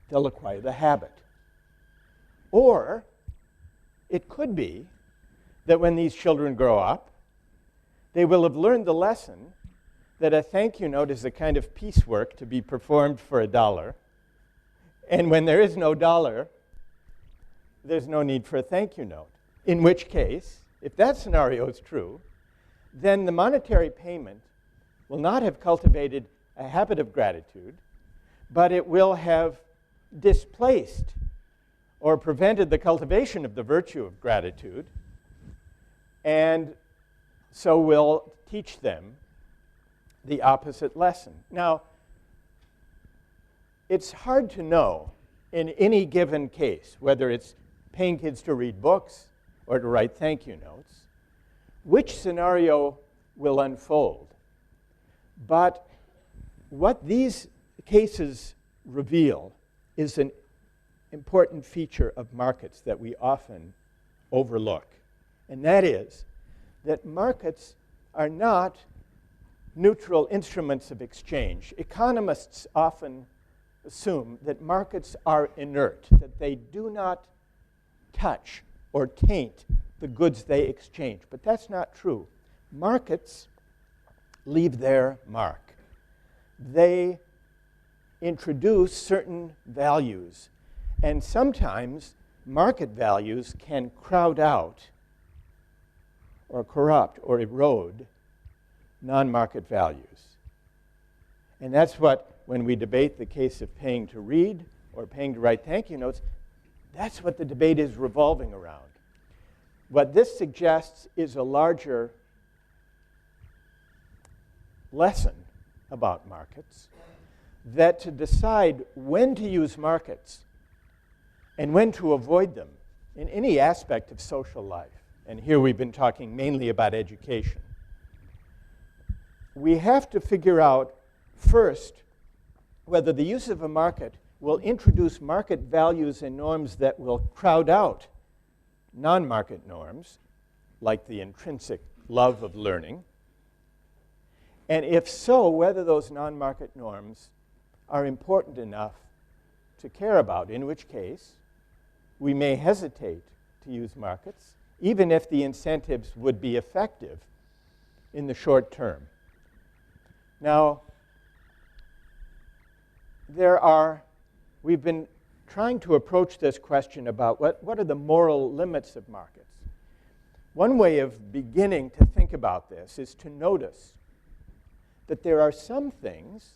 They'll acquire the habit. Or it could be that when these children grow up, they will have learned the lesson that a thank you note is a kind of piecework to be performed for $1. And when there is no $1, there's no need for a thank you note. In which case, if that scenario is true, then the monetary payment will not have cultivated a habit of gratitude, but it will have displaced or prevented the cultivation of the virtue of gratitude, and so will teach them the opposite lesson. Now, it's hard to know in any given case, whether it's paying kids to read books or to write thank you notes, which scenario will unfold. But what these cases reveal is an important feature of markets that we often overlook. And that is that markets are not neutral instruments of exchange. Economists often assume that markets are inert, that they do not touch or taint the goods they exchange. But that's not true. Markets leave their mark. They introduce certain values, and sometimes market values can crowd out or corrupt or erode non-market values. And that's what, when we debate the case of paying to read or paying to write thank you notes, that's what the debate is revolving around. What this suggests is a larger lesson about markets, that to decide when to use markets and when to avoid them in any aspect of social life, and here we've been talking mainly about education, we have to figure out first whether the use of a market will introduce market values and norms that will crowd out non-market norms, like the intrinsic love of learning, and if so, whether those non-market norms are important enough to care about, in which case we may hesitate to use markets, even if the incentives would be effective in the short term. Now, we've been trying to approach this question about what are the moral limits of markets. One way of beginning to think about this is to notice that there are some things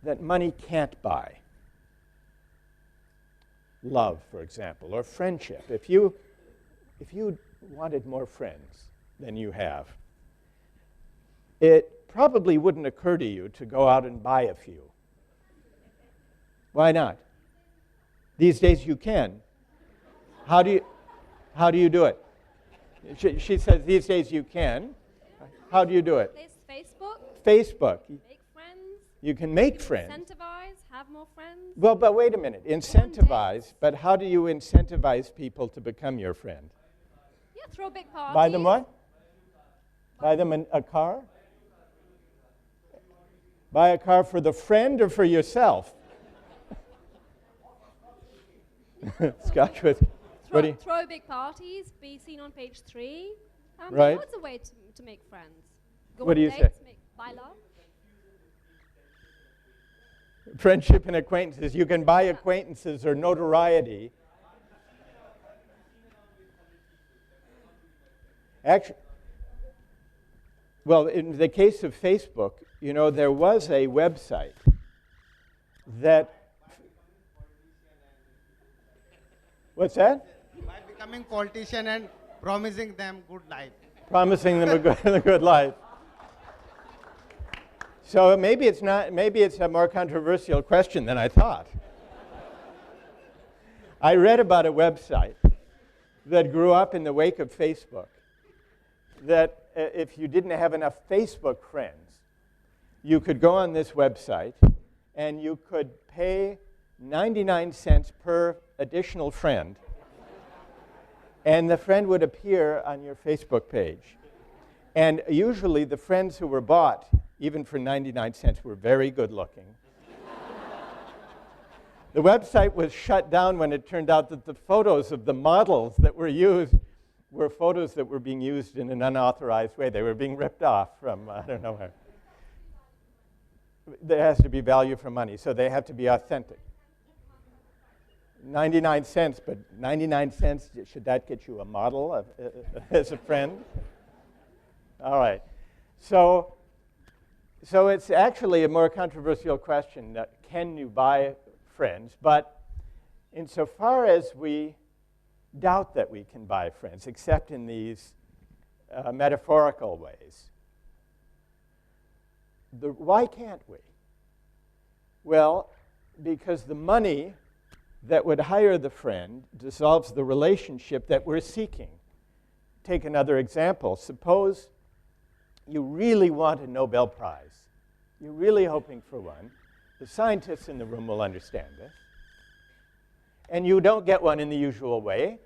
that money can't buy. Love, for example, or friendship. If you wanted more friends than you have, it probably wouldn't occur to you to go out and buy a few. Why not? These days you can. How do you do it? She says these days you can. How do you do it? There's Facebook. Facebook. Make friends. You can make friends. Incentivize, have more friends. Well, but wait a minute. Incentivize, but how do you incentivize people to become your friend? Yeah, throw big parties. Buy them what? Buy them a car? Buy a car for the friend or for yourself? Scotch with... Throw big parties, be seen on page 3. Right. Lots of ways to make friends. Go What on do you dates, say? Buy love. Friendship and acquaintances. You can buy acquaintances or notoriety. Actually, well, in the case of Facebook, you know, there was a website that... What's that? By becoming politician and promising them good life. Promising them a good life. So maybe it's a more controversial question than I thought. I read about a website that grew up in the wake of Facebook, that if you didn't have enough Facebook friends, you could go on this website and you could pay 99 cents per additional friend, and the friend would appear on your Facebook page. And usually the friends who were bought, even for 99 cents, were very good looking. The website was shut down when it turned out that the photos of the models that were used were photos that were being used in an unauthorized way. They were being ripped off from, I don't know where. There has to be value for money, so they have to be authentic. 99 cents, but 99 cents, should that get you a model as a friend? All right. So it's actually a more controversial question, that can you buy friends? But insofar as we doubt that we can buy friends, except in these metaphorical ways, why can't we? Well, because the money that would hire the friend dissolves the relationship that we're seeking. Take another example. Suppose you really want a Nobel Prize. You're really hoping for one. The scientists in the room will understand this. And you don't get one in the usual way,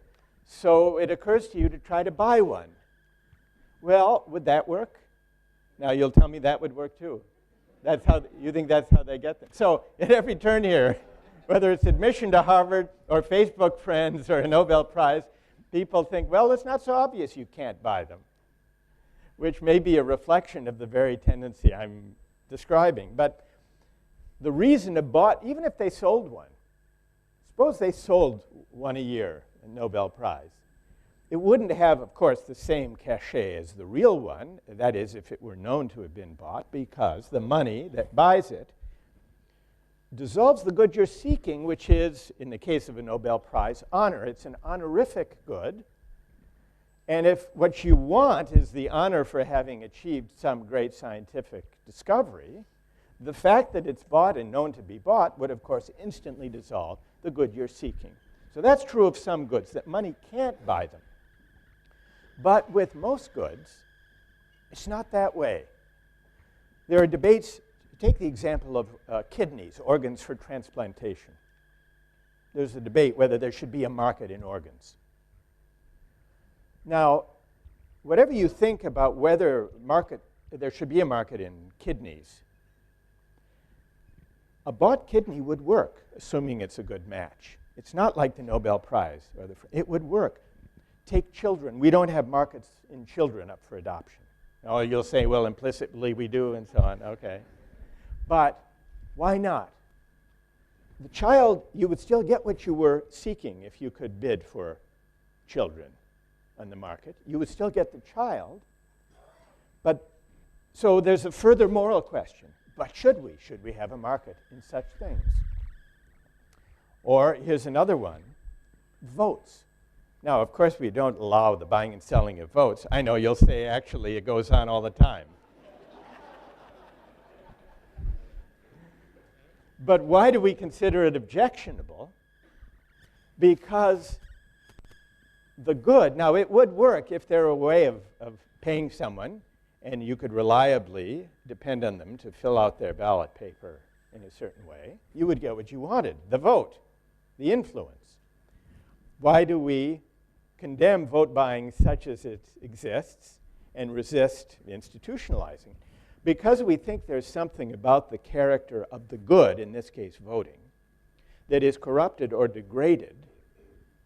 so it occurs to you to try to buy one. Well, would that work? Now you'll tell me that would work too. That's how you think that's how they get them. So at every turn here, whether it's admission to Harvard or Facebook friends or a Nobel Prize, people think, well, it's not so obvious you can't buy them, which may be a reflection of the very tendency I'm describing. But the reason to bought, even if they sold one, suppose they sold one a year, a Nobel Prize, it wouldn't have, of course, the same cachet as the real one, that is, if it were known to have been bought, because the money that buys it dissolves the good you're seeking, which is, in the case of a Nobel Prize, honor. It's an honorific good. And if what you want is the honor for having achieved some great scientific discovery, the fact that it's bought and known to be bought would, of course, instantly dissolve the good you're seeking. So that's true of some goods, that money can't buy them. But with most goods, it's not that way. There are debates. Take the example of kidneys, organs for transplantation. There's a debate whether there should be a market in organs. Now, whatever you think about whether there should be a market in kidneys, a bought kidney would work, assuming it's a good match. It's not like the Nobel Prize. It would work. Take children. We don't have markets in children up for adoption. Oh, you'll say, well, implicitly we do, and so on. Okay. But why not? The child, you would still get what you were seeking if you could bid for children on the market. You would still get the child. But so there's a further moral question. But should we? Should we have a market in such things? Or here's another one, votes. Now, of course, we don't allow the buying and selling of votes. I know you'll say, actually, it goes on all the time. But why do we consider it objectionable? Because the good. Now, it would work if there were a way of paying someone and you could reliably depend on them to fill out their ballot paper in a certain way. You would get what you wanted, the vote, the influence. Why do we condemn vote buying such as it exists and resist institutionalizing? Because we think there's something about the character of the good, in this case voting, that is corrupted or degraded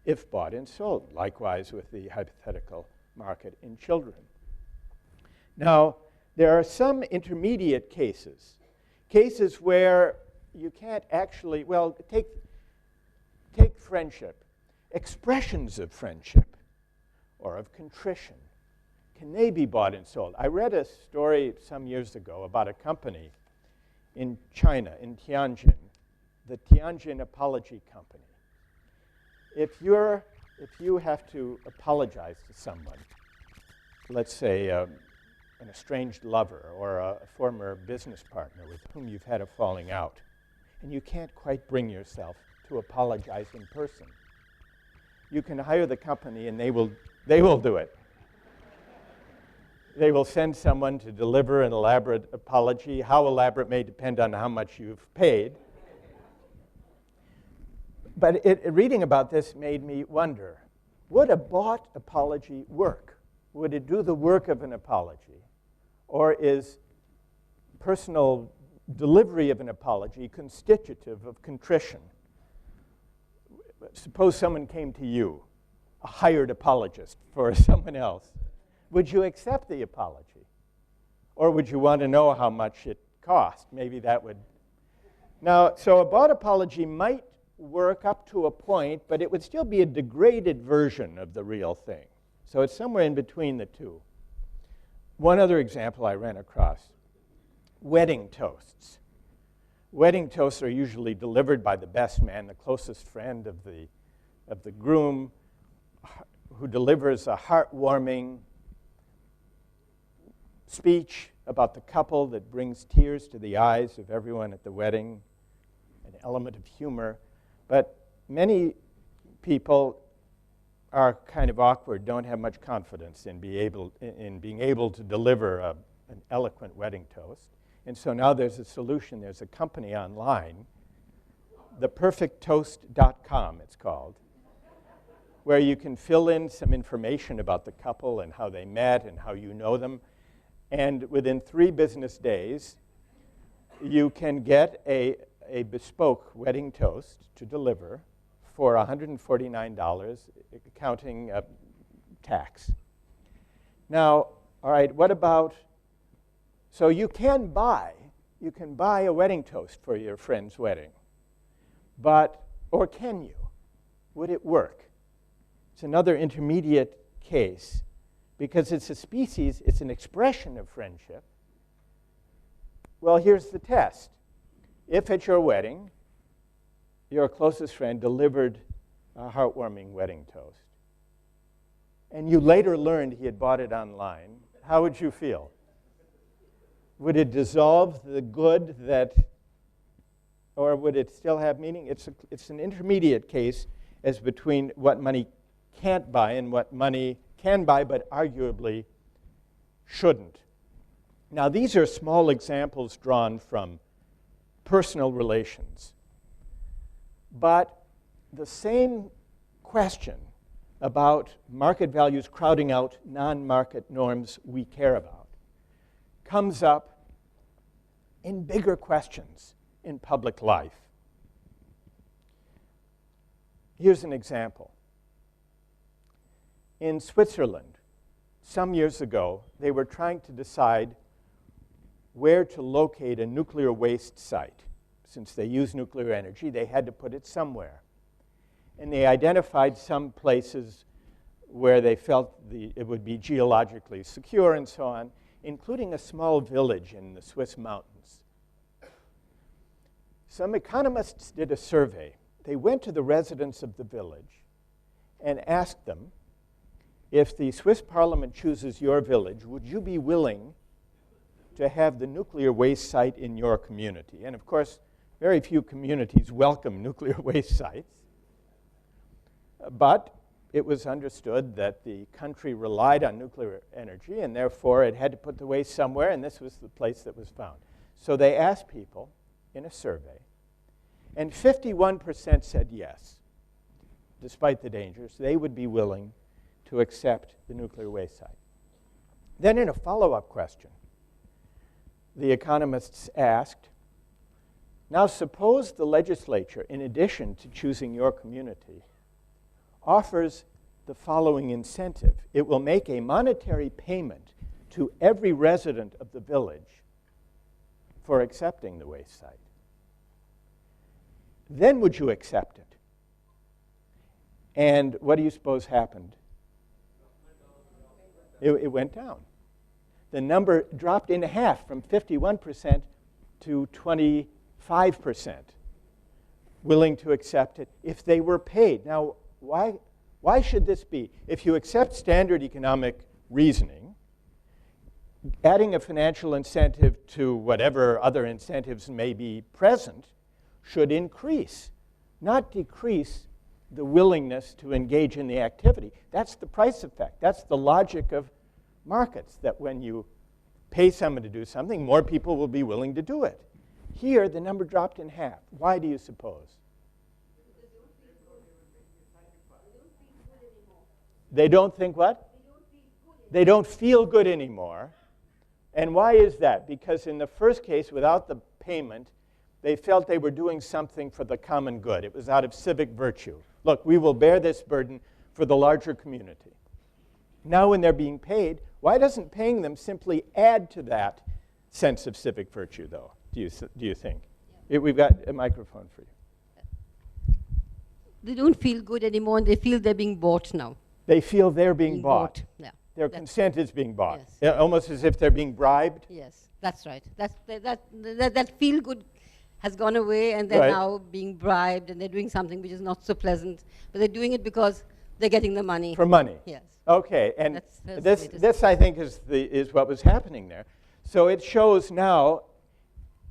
if bought and sold. Likewise with the hypothetical market in children. Now, there are some intermediate cases where you can't actually, well, take friendship. Expressions of friendship or of contrition, can they be bought and sold? I read a story some years ago about a company in China, in Tianjin, the Tianjin Apology Company. If you have to apologize to someone, let's say an estranged lover or a former business partner with whom you've had a falling out, and you can't quite bring yourself to apologize in person, you can hire the company and they will do it. They will send someone to deliver an elaborate apology. How elaborate may depend on how much you've paid. But reading about this made me wonder, would a bought apology work? Would it do the work of an apology? Or is personal delivery of an apology constitutive of contrition? Suppose someone came to you, a hired apologist for someone else. Would you accept the apology? Or would you want to know how much it cost? Maybe that would. Now, so a bought apology might work up to a point, but it would still be a degraded version of the real thing. So it's somewhere in between the two. One other example I ran across, wedding toasts. Wedding toasts are usually delivered by the best man, the closest friend of the groom, who delivers a heartwarming speech about the couple that brings tears to the eyes of everyone at the wedding, an element of humor. But many people are kind of awkward, don't have much confidence in being able to deliver an eloquent wedding toast. And so now there's a solution. There's a company online, theperfecttoast.com it's called, where you can fill in some information about the couple and how they met and how you know them. And within 3 business days, you can get a bespoke wedding toast to deliver for $149, counting tax. Now, all right, what about, so you can buy a wedding toast for your friend's wedding, but, or can you? Would it work? It's another intermediate case because it's a species, it's an expression of friendship. Well, here's the test. If at your wedding, your closest friend delivered a heartwarming wedding toast, and you later learned he had bought it online, how would you feel? Would it dissolve the good that, or would it still have meaning? It's an intermediate case as between what money can't buy and what money can buy but arguably shouldn't. Now, these are small examples drawn from personal relations. But the same question about market values crowding out non-market norms we care about comes up in bigger questions in public life. Here's an example. In Switzerland, some years ago, they were trying to decide where to locate a nuclear waste site. Since they use nuclear energy, they had to put it somewhere. And they identified some places where they felt it would be geologically secure and so on, including a small village in the Swiss mountains. Some economists did a survey. They went to the residents of the village and asked them, if the Swiss parliament chooses your village, would you be willing to have the nuclear waste site in your community? And of course, very few communities welcome nuclear waste sites. But it was understood that the country relied on nuclear energy, and therefore it had to put the waste somewhere, and this was the place that was found. So they asked people in a survey, and 51% said yes, despite the dangers, they would be willing to accept the nuclear waste site. Then in a follow-up question, the economists asked, now suppose the legislature, in addition to choosing your community, offers the following incentive. It will make a monetary payment to every resident of the village for accepting the waste site. Then would you accept it? And what do you suppose happened? It went down. The number dropped in half from 51% to 25% willing to accept it if they were paid. Now, why should this be? If you accept standard economic reasoning, adding a financial incentive to whatever other incentives may be present should increase, not decrease the willingness to engage in the activity. That's the price effect. That's the logic of markets, that when you pay someone to do something, more people will be willing to do it. Here, the number dropped in half. Why do you suppose? They don't think what? They don't feel good anymore. And why is that? Because in the first case, without the payment, they felt they were doing something for the common good. It was out of civic virtue. Look, we will bear this burden for the larger community. Now when they're being paid, why doesn't paying them simply add to that sense of civic virtue, though, do you think? Yeah. We've got a microphone for you. They don't feel good anymore, and they feel they're being bought now. They feel they're being bought. Yeah. Their consent is being bought. Yes. Yeah, almost as if they're being bribed. Yes, that's right. That feel good has gone away, and they're now being bribed, and they're doing something which is not so pleasant. But they're doing it because they're getting the money. For money. Yes. Okay, and this I think is what was happening there. So it shows now,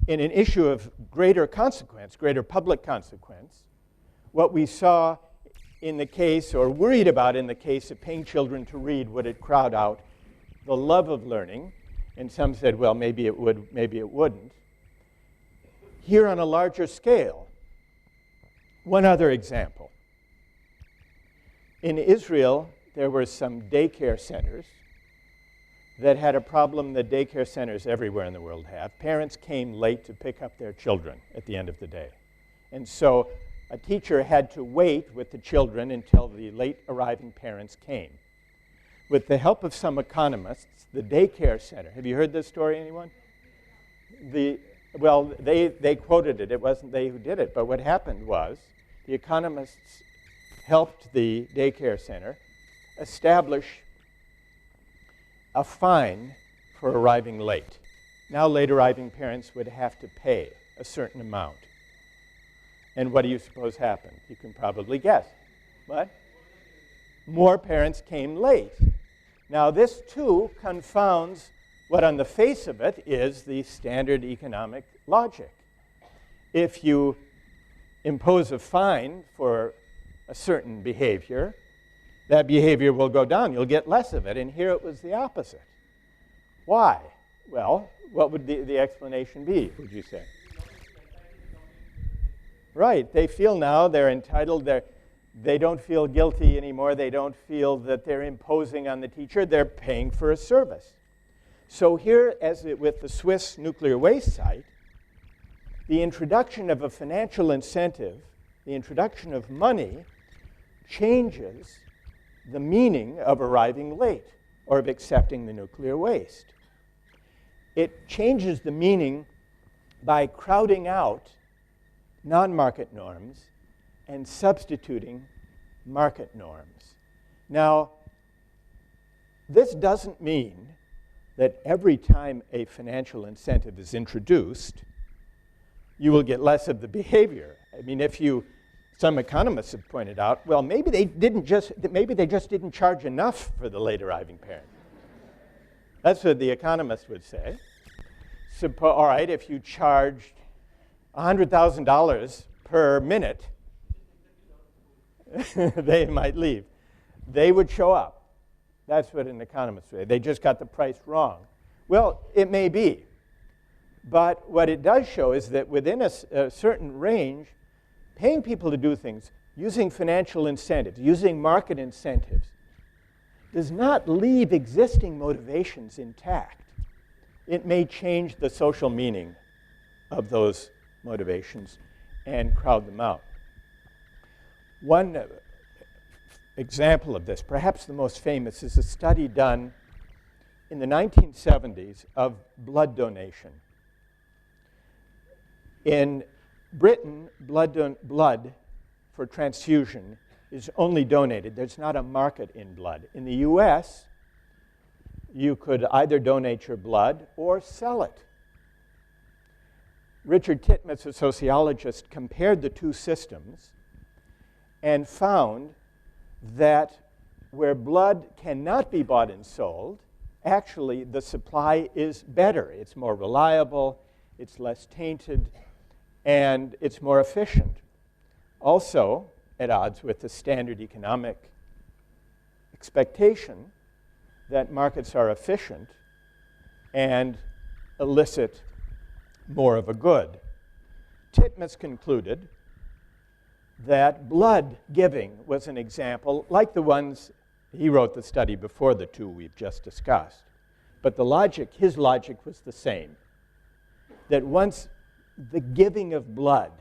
in an issue of greater consequence, greater public consequence, what we saw in the case, or worried about in the case of paying children to read, would it crowd out the love of learning? And some said, well, maybe it would, maybe it wouldn't. Here on a larger scale, one other example. In Israel, there were some daycare centers that had a problem that daycare centers everywhere in the world have. Parents came late to pick up their children at the end of the day. And so a teacher had to wait with the children until the late arriving parents came. With the help of some economists, the daycare center, have you heard this story, anyone? Well, they quoted it. It wasn't they who did it. But what happened was the economists helped the daycare center establish a fine for arriving late. Now late arriving parents would have to pay a certain amount. And what do you suppose happened? You can probably guess. What? More parents came late. Now this too confounds what on the face of it is the standard economic logic. If you impose a fine for a certain behavior, that behavior will go down. You'll get less of it. And here it was the opposite. Why? Well, what would the explanation be, would you say? Right. They feel now they're entitled. They don't feel guilty anymore. They don't feel that they're imposing on the teacher. They're paying for a service. So here, as with the Swiss nuclear waste site, the introduction of a financial incentive, the introduction of money, changes the meaning of arriving late or of accepting the nuclear waste. It changes the meaning by crowding out non-market norms and substituting market norms. Now, this doesn't mean that every time a financial incentive is introduced, you will get less of the behavior. I mean, some economists have pointed out, well, maybe they just didn't charge enough for the late arriving parent. That's what the economists would say. All right, if you charged $100,000 per minute, they might leave. they would show up. That's what an economist would say. They just got the price wrong. Well, it may be. But what it does show is that within a certain range, paying people to do things, using financial incentives, using market incentives, does not leave existing motivations intact. It may change the social meaning of those motivations and crowd them out. One example of this, perhaps the most famous, is a study done in the 1970s of blood donation. In Britain, blood for transfusion is only donated. There's not a market in blood. In the US, you could either donate your blood or sell it. Richard Titmuss, a sociologist, compared the two systems and found that where blood cannot be bought and sold, actually the supply is better. It's more reliable, it's less tainted, and it's more efficient. Also, at odds with the standard economic expectation that markets are efficient and elicit more of a good. Titmuss concluded that blood giving was an example like the ones he wrote the study before the two we've just discussed. But the logic, his logic was the same. That once the giving of blood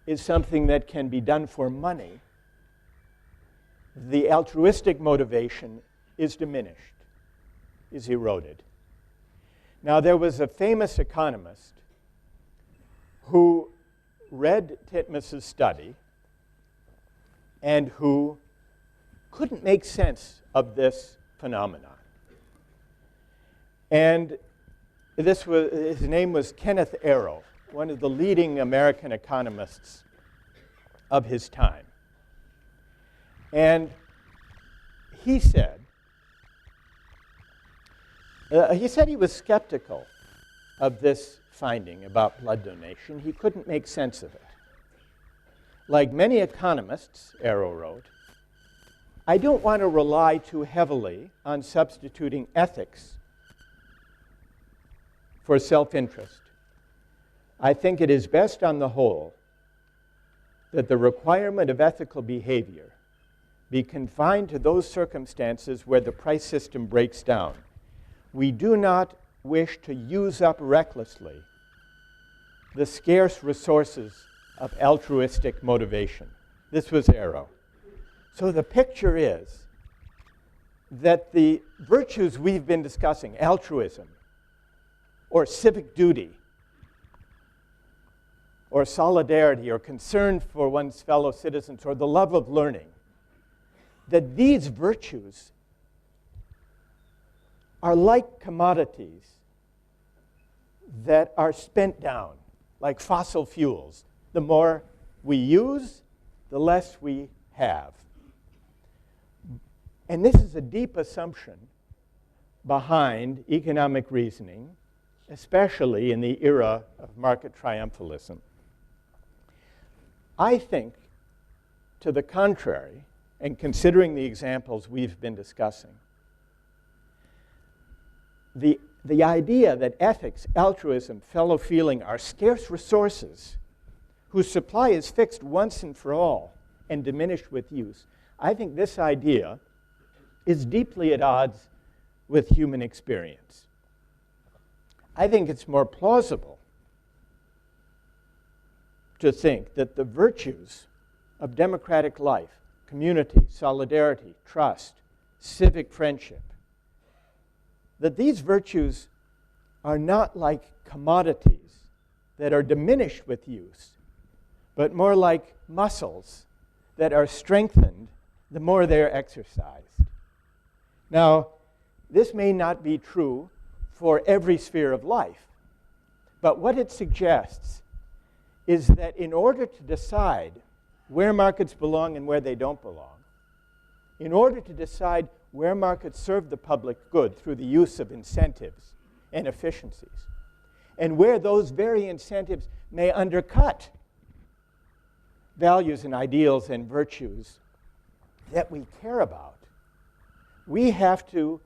is something that can be done for money, the altruistic motivation is diminished, is eroded. Now, there was a famous economist who read Titmuss's study and who couldn't make sense of this phenomenon. And his name was Kenneth Arrow, one of the leading American economists of his time. And he said he was skeptical of this finding about blood donation. He couldn't make sense of it. Like many economists, Arrow wrote, I don't want to rely too heavily on substituting ethics for self-interest. I think it is best on the whole that the requirement of ethical behavior be confined to those circumstances where the price system breaks down. We do not wish to use up recklessly the scarce resources of altruistic motivation. This was Arrow. So the picture is that the virtues we've been discussing, altruism, or civic duty, or solidarity, or concern for one's fellow citizens, or the love of learning, that these virtues are like commodities that are spent down, like fossil fuels. The more we use, the less we have. And this is a deep assumption behind economic reasoning, especially in the era of market triumphalism. I think, to the contrary, and considering the examples we've been discussing, the idea that ethics, altruism, fellow feeling are scarce resources whose supply is fixed once and for all and diminished with use, I think this idea is deeply at odds with human experience. I think it's more plausible to think that the virtues of democratic life, community, solidarity, trust, civic friendship, that these virtues are not like commodities that are diminished with use, but more like muscles that are strengthened the more they're exercised. Now, this may not be true for every sphere of life, but what it suggests is that in order to decide where markets belong and where they don't belong, in order to decide where markets serve the public good through the use of incentives and efficiencies, and where those very incentives may undercut values and ideals and virtues that we care about, we have to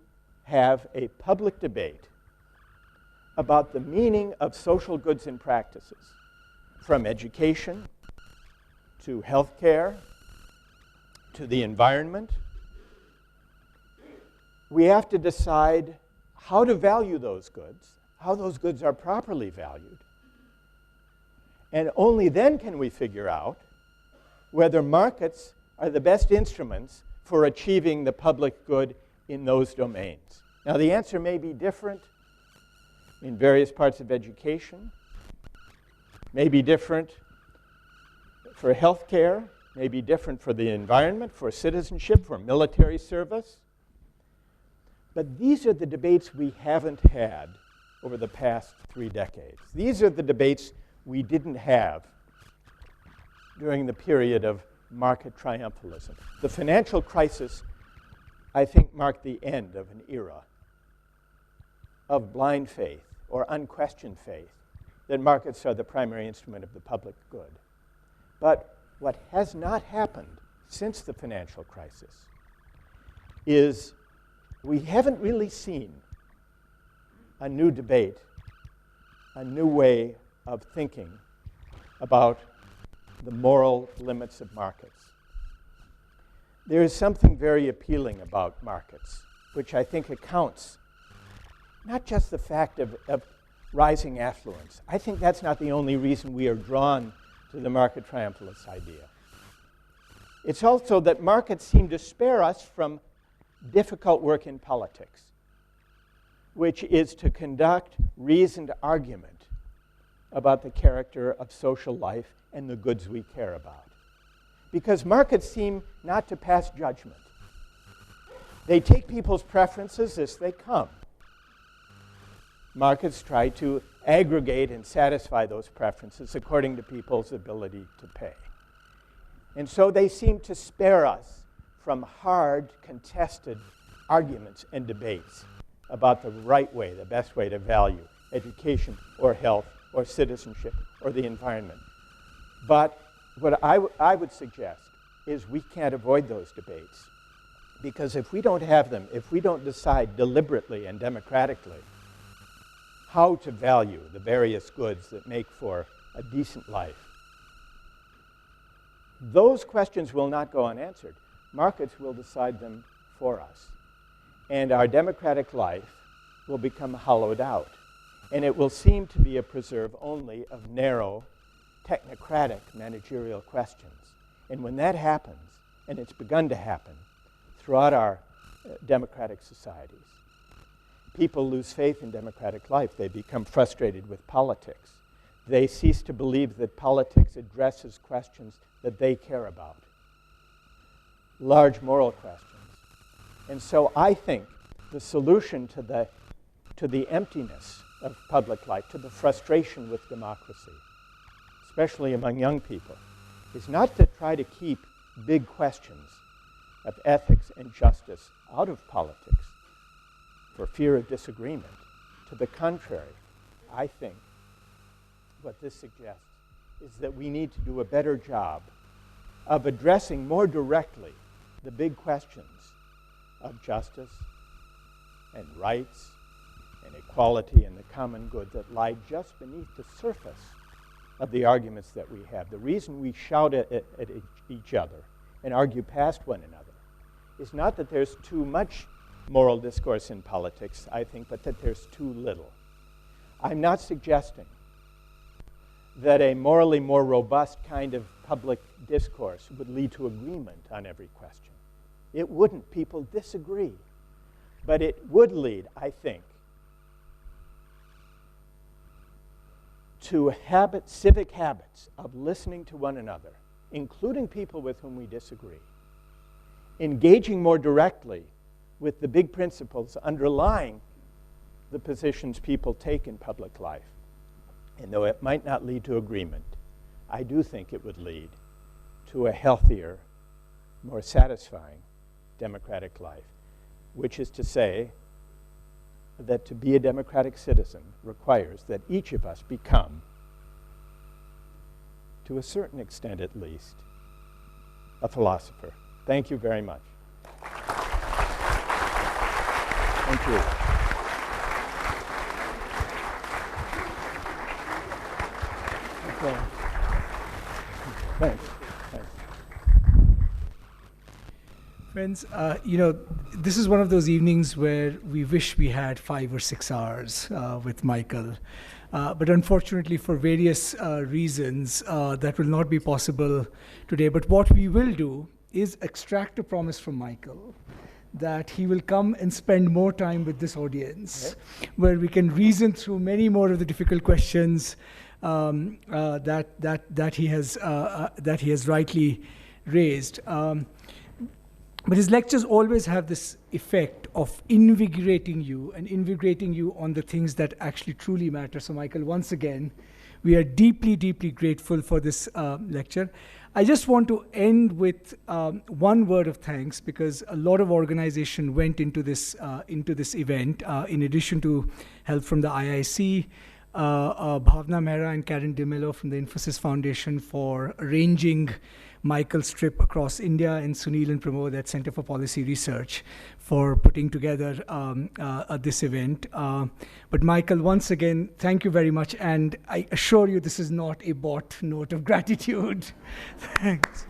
have a public debate about the meaning of social goods and practices, from education to healthcare to the environment. We have to decide how to value those goods, how those goods are properly valued. And only then can we figure out whether markets are the best instruments for achieving the public good in those domains. Now, the answer may be different in various parts of education, may be different for healthcare, may be different for the environment, for citizenship, for military service. But these are the debates we haven't had over the past 3 decades. These are the debates we didn't have during the period of market triumphalism. The financial crisis, I think, marked the end of an era of blind faith or unquestioned faith that markets are the primary instrument of the public good. But what has not happened since the financial crisis is we haven't really seen a new debate, a new way of thinking about the moral limits of markets. There is something very appealing about markets, which I think accounts not just the fact of rising affluence. I think that's not the only reason we are drawn to the market triumphalist idea. It's also that markets seem to spare us from difficult work in politics, which is to conduct reasoned argument about the character of social life and the goods we care about. Because markets seem not to pass judgment. They take people's preferences as they come. Markets try to aggregate and satisfy those preferences according to people's ability to pay. And so they seem to spare us from hard, contested arguments and debates about the right way, the best way to value education or health or citizenship or the environment. But what I would suggest is we can't avoid those debates, because if we don't have them, if we don't decide deliberately and democratically how to value the various goods that make for a decent life, those questions will not go unanswered. Markets will decide them for us. And our democratic life will become hollowed out. And it will seem to be a preserve only of narrow, technocratic managerial questions. And when that happens, and it's begun to happen throughout our democratic societies, people lose faith in democratic life. They become frustrated with politics. They cease to believe that politics addresses questions that they care about, large moral questions. And so I think the solution to the emptiness of public life, to the frustration with democracy, especially among young people, is not to try to keep big questions of ethics and justice out of politics for fear of disagreement. To the contrary, I think what this suggests is that we need to do a better job of addressing more directly the big questions of justice and rights and equality and the common good that lie just beneath the surface of the arguments that we have. The reason we shout at each other and argue past one another is not that there's too much moral discourse in politics, I think, but that there's too little. I'm not suggesting that a morally more robust kind of public discourse would lead to agreement on every question. It wouldn't. People disagree. But it would lead, I think, to civic habits of listening to one another, including people with whom we disagree, engaging more directly with the big principles underlying the positions people take in public life. And though it might not lead to agreement, I do think it would lead to a healthier, more satisfying democratic life, which is to say that to be a democratic citizen requires that each of us become, to a certain extent at least, a philosopher. Thank you very much. Thank you. Okay. Thanks. Friends, this is one of those evenings where we wish we had 5 or 6 hours with Michael. But unfortunately, for various reasons, that will not be possible today. But what we will do is extract a promise from Michael that he will come and spend more time with this audience, where we can reason through many more of the difficult questions that he has rightly raised. But his lectures always have this effect of invigorating you on the things that actually truly matter. So Michael, once again, we are deeply, deeply grateful for this lecture. I just want to end with one word of thanks, because a lot of organization went into this event, in addition to help from the IIC, Bhavna Mehra and Karen DeMello from the Infosys Foundation for arranging Michael's trip across India, and Sunil and Pramod at Center for Policy Research for putting together this event. But Michael, once again, thank you very much, and I assure you this is not a bought note of gratitude. Thanks.